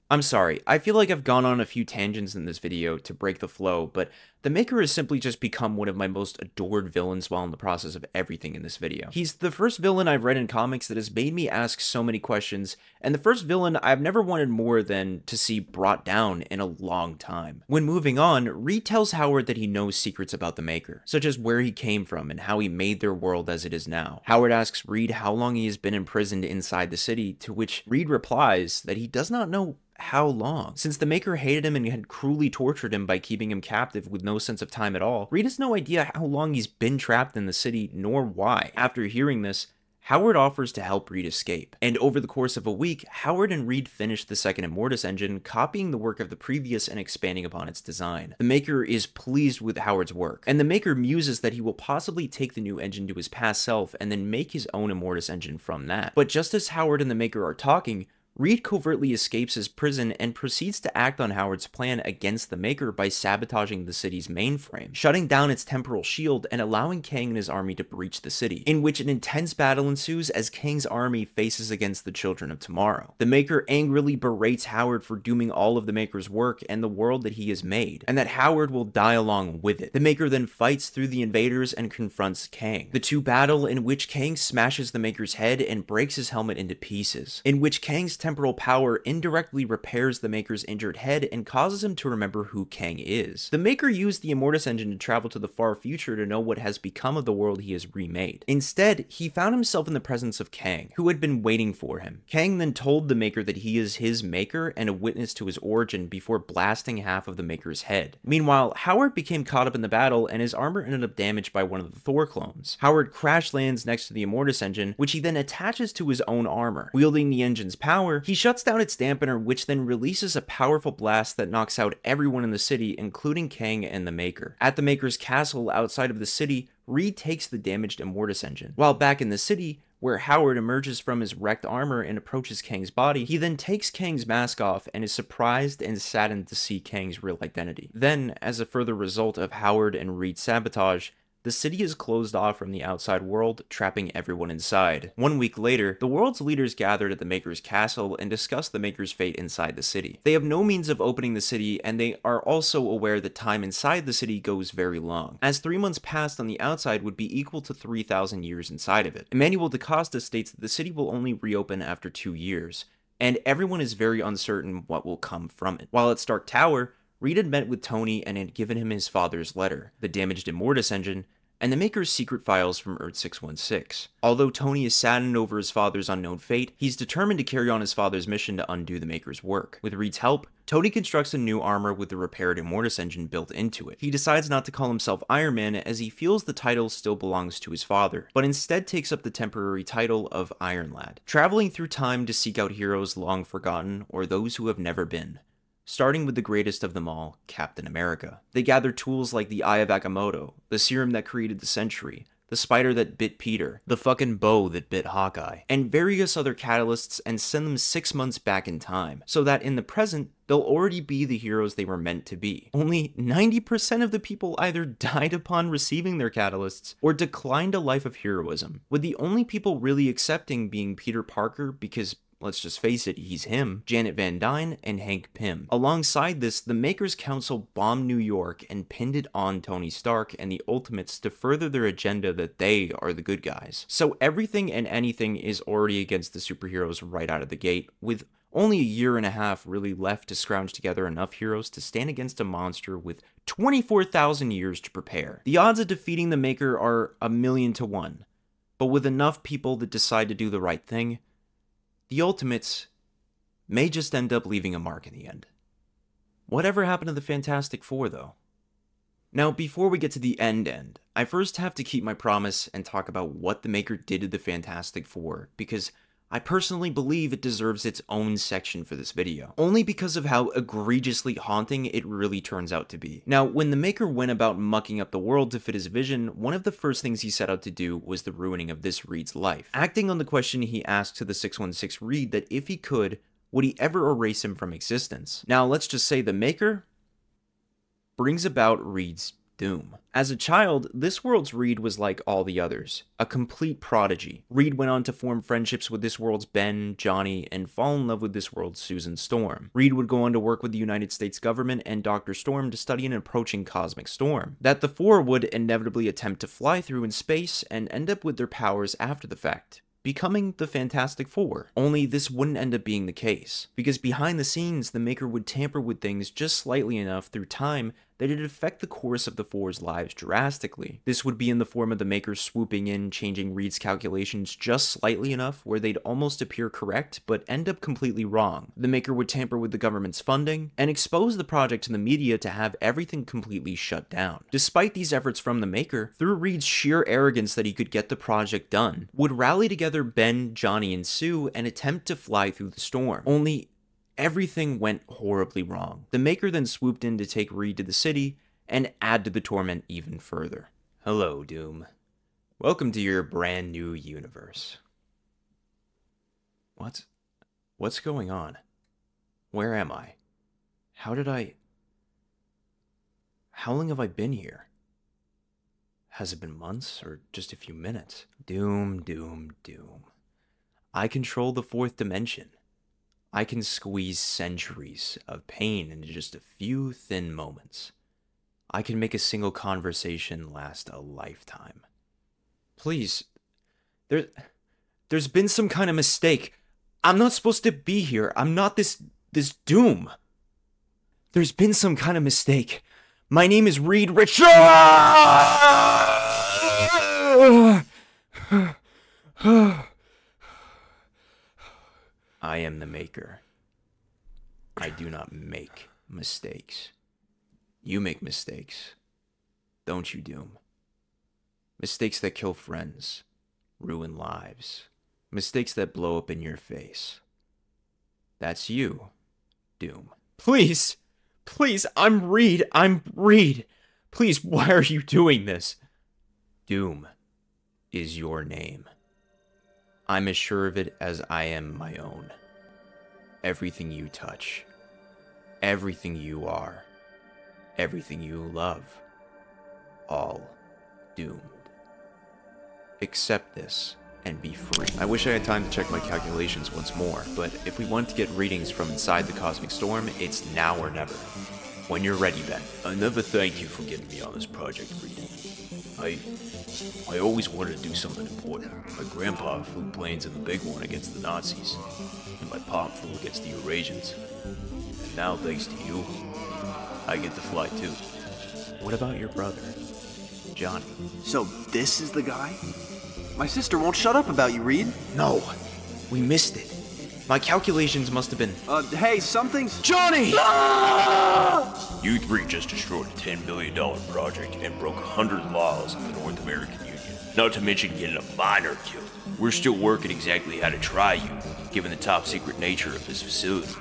I'm sorry, I feel like I've gone on a few tangents in this video to break the flow, but the Maker has simply just become one of my most adored villains while in the process of everything in this video. He's the first villain I've read in comics that has made me ask so many questions, and the first villain I've never wanted more than to see brought down in a long time. When moving on, Reed tells Howard that he knows secrets about the Maker, such as where he came from and how he made their world as it is now. Howard asks Reed how long he has been imprisoned inside the city, to which Reed replies that he does not know how long. Since the Maker hated him and had cruelly tortured him by keeping him captive with no sense of time at all, Reed has no idea how long he's been trapped in the city, nor why. After hearing this, Howard offers to help Reed escape, and over the course of a week, Howard and Reed finish the second Immortus engine, copying the work of the previous and expanding upon its design. The Maker is pleased with Howard's work, and the Maker muses that he will possibly take the new engine to his past self and then make his own Immortus engine from that. But just as Howard and the Maker are talking, Reed covertly escapes his prison and proceeds to act on Howard's plan against the Maker by sabotaging the city's mainframe, shutting down its temporal shield and allowing Kang and his army to breach the city, in which an intense battle ensues as Kang's army faces against the Children of Tomorrow. The Maker angrily berates Howard for dooming all of the Maker's work and the world that he has made, and that Howard will die along with it. The Maker then fights through the invaders and confronts Kang. The two battle, in which Kang smashes the Maker's head and breaks his helmet into pieces, in which Kang's temporal power indirectly repairs the Maker's injured head and causes him to remember who Kang is. The Maker used the Immortus engine to travel to the far future to know what has become of the world he has remade. Instead, he found himself in the presence of Kang, who had been waiting for him. Kang then told the Maker that he is his Maker and a witness to his origin before blasting half of the Maker's head. Meanwhile, Howard became caught up in the battle and his armor ended up damaged by one of the Thor clones. Howard crash lands next to the Immortus engine, which he then attaches to his own armor. Wielding the engine's power, tower, he shuts down its dampener, which then releases a powerful blast that knocks out everyone in the city, including Kang and the Maker. At the Maker's castle outside of the city, Reed takes the damaged Immortus engine. While back in the city, where Howard emerges from his wrecked armor and approaches Kang's body, he then takes Kang's mask off and is surprised and saddened to see Kang's real identity. Then, as a further result of Howard and Reed's sabotage, the city is closed off from the outside world, trapping everyone inside. 1 week later, the world's leaders gathered at the Maker's castle and discussed the Maker's fate inside the city. They have no means of opening the city, and they are also aware that time inside the city goes very long, as 3 months passed on the outside would be equal to 3,000 years inside of it. Emmanuel DaCosta states that the city will only reopen after 2 years, and everyone is very uncertain what will come from it. While at Stark Tower, Reed had met with Tony and had given him his father's letter, the damaged Immortus engine, and the Maker's secret files from Earth-616. Although Tony is saddened over his father's unknown fate, he's determined to carry on his father's mission to undo the Maker's work. With Reed's help, Tony constructs a new armor with the repaired Immortus engine built into it. He decides not to call himself Iron Man as he feels the title still belongs to his father, but instead takes up the temporary title of Iron Lad, traveling through time to seek out heroes long forgotten or those who have never been. Starting with the greatest of them all, Captain America. They gather tools like the Eye of Agamotto, the serum that created the Sentry, the spider that bit Peter, the fucking bow that bit Hawkeye, and various other catalysts and send them 6 months back in time, so that in the present, they'll already be the heroes they were meant to be. Only 90% of the people either died upon receiving their catalysts or declined a life of heroism, with the only people really accepting being Peter Parker because, let's just face it, he's him, Janet Van Dyne, and Hank Pym. Alongside this, the Maker's Council bombed New York and pinned it on Tony Stark and the Ultimates to further their agenda that they are the good guys. So everything and anything is already against the superheroes right out of the gate, with only a year and a half really left to scrounge together enough heroes to stand against a monster with 24,000 years to prepare. The odds of defeating the Maker are 1,000,000 to 1, but with enough people that decide to do the right thing, the Ultimates may just end up leaving a mark in the end. Whatever happened to the Fantastic Four, though? Now, before we get to the end, I first have to keep my promise and talk about what the Maker did to the Fantastic Four, because I personally believe it deserves its own section for this video, only because of how egregiously haunting it really turns out to be. Now, when the Maker went about mucking up the world to fit his vision, one of the first things he set out to do was the ruining of this Reed's life, acting on the question he asked to the 616 Reed that if he could, would he ever erase him from existence? Now, let's just say the Maker brings about Reed's doom. As a child, this world's Reed was like all the others, a complete prodigy. Reed went on to form friendships with this world's Ben, Johnny, and fall in love with this world's Susan Storm. Reed would go on to work with the United States government and Dr. Storm to study an approaching cosmic storm that the four would inevitably attempt to fly through in space and end up with their powers after the fact, becoming the Fantastic Four. Only this wouldn't end up being the case, because behind the scenes, the Maker would tamper with things just slightly enough through time that it'd affect the course of the Four's lives drastically. This would be in the form of the Maker swooping in, changing Reed's calculations just slightly enough where they'd almost appear correct, but end up completely wrong. The Maker would tamper with the government's funding, and expose the project to the media to have everything completely shut down. Despite these efforts from the Maker, through Reed's sheer arrogance that he could get the project done, would rally together Ben, Johnny, and Sue and attempt to fly through the storm. Only everything went horribly wrong. The Maker then swooped in to take Reed to the city and add to the torment even further. Hello, Doom. Welcome to your brand new universe. What's going on? Where am I? How long have I been here? Has it been months or just a few minutes? Doom, doom, doom. I control the fourth dimension. I can squeeze centuries of pain into just a few thin moments. I can make a single conversation last a lifetime. Please, there's been some kind of mistake. I'm not supposed to be here. I'm not this Doom. There's been some kind of mistake. My name is Reed Richards! I am the Maker. I do not make mistakes. You make mistakes, don't you, Doom? Mistakes that kill friends, ruin lives, mistakes that blow up in your face. That's you, Doom. Please! Please, I'm Reed! Please, why are you doing this? Doom is your name. I'm as sure of it as I am my own. Everything you touch, everything you are, everything you love, all doomed. Accept this and be free. I wish I had time to check my calculations once more, but if we want to get readings from inside the Cosmic Storm, it's now or never. When you're ready, Ben. Another thank you for getting me on this project, Reed. I always wanted to do something important. My grandpa flew planes in the big one against the Nazis, and my pop flew against the Eurasians. And now, thanks to you, I get to fly too. What about your brother, Johnny? So this is the guy? My sister won't shut up about you, Reed. No, we missed it. My calculations must have been... hey, something's... Johnny! Ah! You three just destroyed a $10 billion project and broke 100 laws of the North American Union. Not to mention getting a minor killed. We're still working exactly how to try you, given the top secret nature of this facility.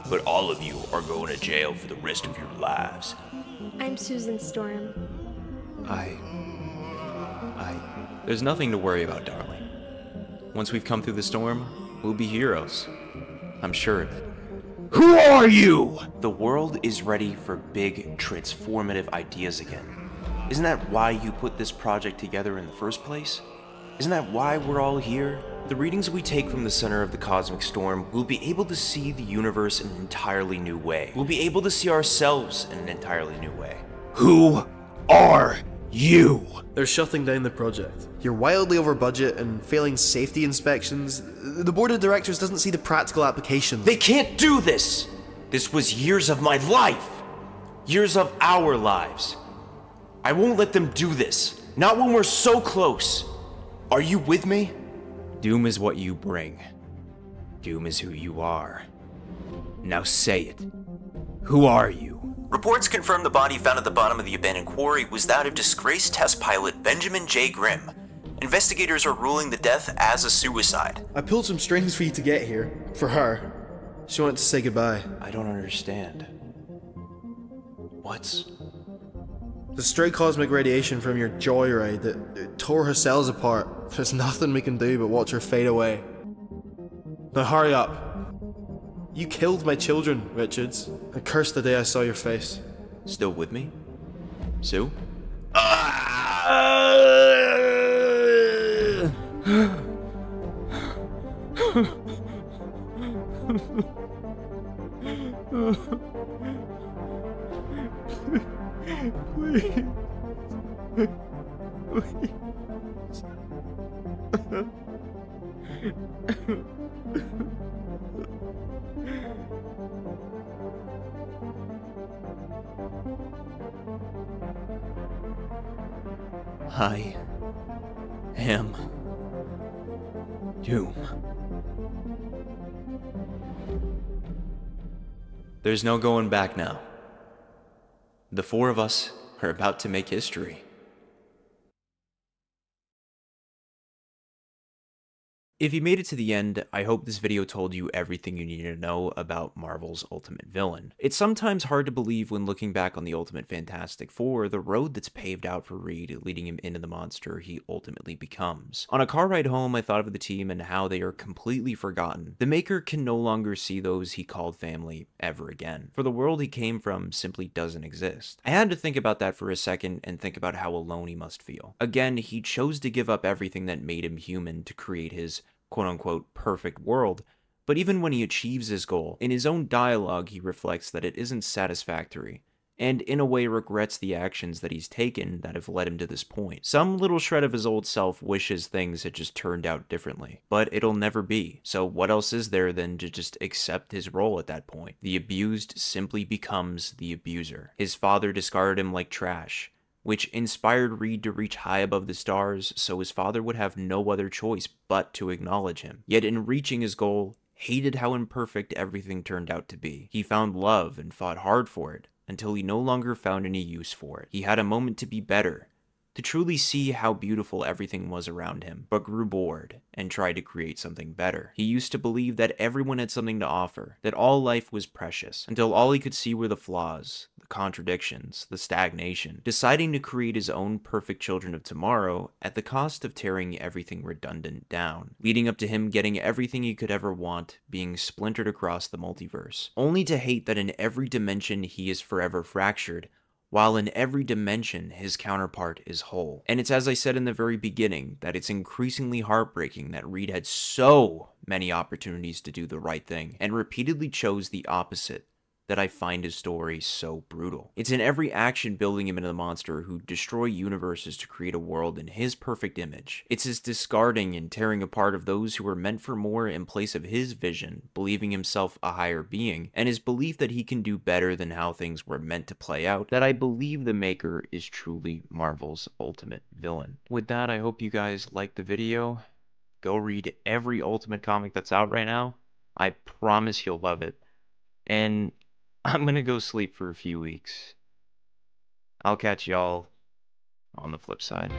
But all of you are going to jail for the rest of your lives. I'm Susan Storm. There's nothing to worry about, darling. Once we've come through the storm, we'll be heroes. I'm sure of it. Who are you? The world is ready for big, transformative ideas again. Isn't that why you put this project together in the first place? Isn't that why we're all here? The readings we take from the center of the Cosmic Storm, we'll be able to see the universe in an entirely new way. We'll be able to see ourselves in an entirely new way. Who are you? They're shutting down the project. You're wildly over budget and failing safety inspections. The board of directors doesn't see the practical applications. They can't do this! This was years of my life! Years of our lives. I won't let them do this. Not when we're so close. Are you with me? Doom is what you bring. Doom is who you are. Now say it. Who are you? Reports confirm the body found at the bottom of the abandoned quarry was that of disgraced test pilot Benjamin J. Grimm. Investigators are ruling the death as a suicide. I pulled some strings for you to get here. For her. She wanted to say goodbye. I don't understand. What's... The stray cosmic radiation from your joyride that tore her cells apart. There's nothing we can do but watch her fade away. Now hurry up. You killed my children, Richards. I cursed the day I saw your face. Still with me? Sue? Please. I am Doom. There's no going back now. The four of us are about to make history. If you made it to the end, I hope this video told you everything you needed to know about Marvel's Ultimate Villain. It's sometimes hard to believe when looking back on the Ultimate Fantastic Four, the road that's paved out for Reed, leading him into the monster he ultimately becomes. On a car ride home, I thought of the team and how they are completely forgotten. The Maker can no longer see those he called family ever again, for the world he came from simply doesn't exist. I had to think about that for a second and think about how alone he must feel. Again, he chose to give up everything that made him human to create his quote-unquote perfect world, but even when he achieves his goal, in his own dialogue he reflects that it isn't satisfactory, and in a way regrets the actions that he's taken that have led him to this point. Some little shred of his old self wishes things had just turned out differently, but it'll never be, so what else is there than to just accept his role at that point? The abused simply becomes the abuser. His father discarded him like trash, which inspired Reed to reach high above the stars so his father would have no other choice but to acknowledge him. Yet in reaching his goal, hated how imperfect everything turned out to be. He found love and fought hard for it, until he no longer found any use for it. He had a moment to be better, to truly see how beautiful everything was around him, but grew bored and tried to create something better. He used to believe that everyone had something to offer, that all life was precious, until all he could see were the flaws, the contradictions, the stagnation, deciding to create his own perfect children of tomorrow at the cost of tearing everything redundant down, leading up to him getting everything he could ever want, being splintered across the multiverse, only to hate that in every dimension he is forever fractured, while in every dimension his counterpart is whole. And it's as I said in the very beginning, that it's increasingly heartbreaking that Reed had so many opportunities to do the right thing, and repeatedly chose the opposite, that I find his story so brutal. It's in every action building him into the monster who destroy universes to create a world in his perfect image. It's his discarding and tearing apart of those who were meant for more in place of his vision, believing himself a higher being, and his belief that he can do better than how things were meant to play out, that I believe the maker is truly Marvel's ultimate villain. With that, I hope you guys liked the video. Go read every Ultimate comic that's out right now. I promise you'll love it. And I'm gonna go sleep for a few weeks. I'll catch y'all on the flip side.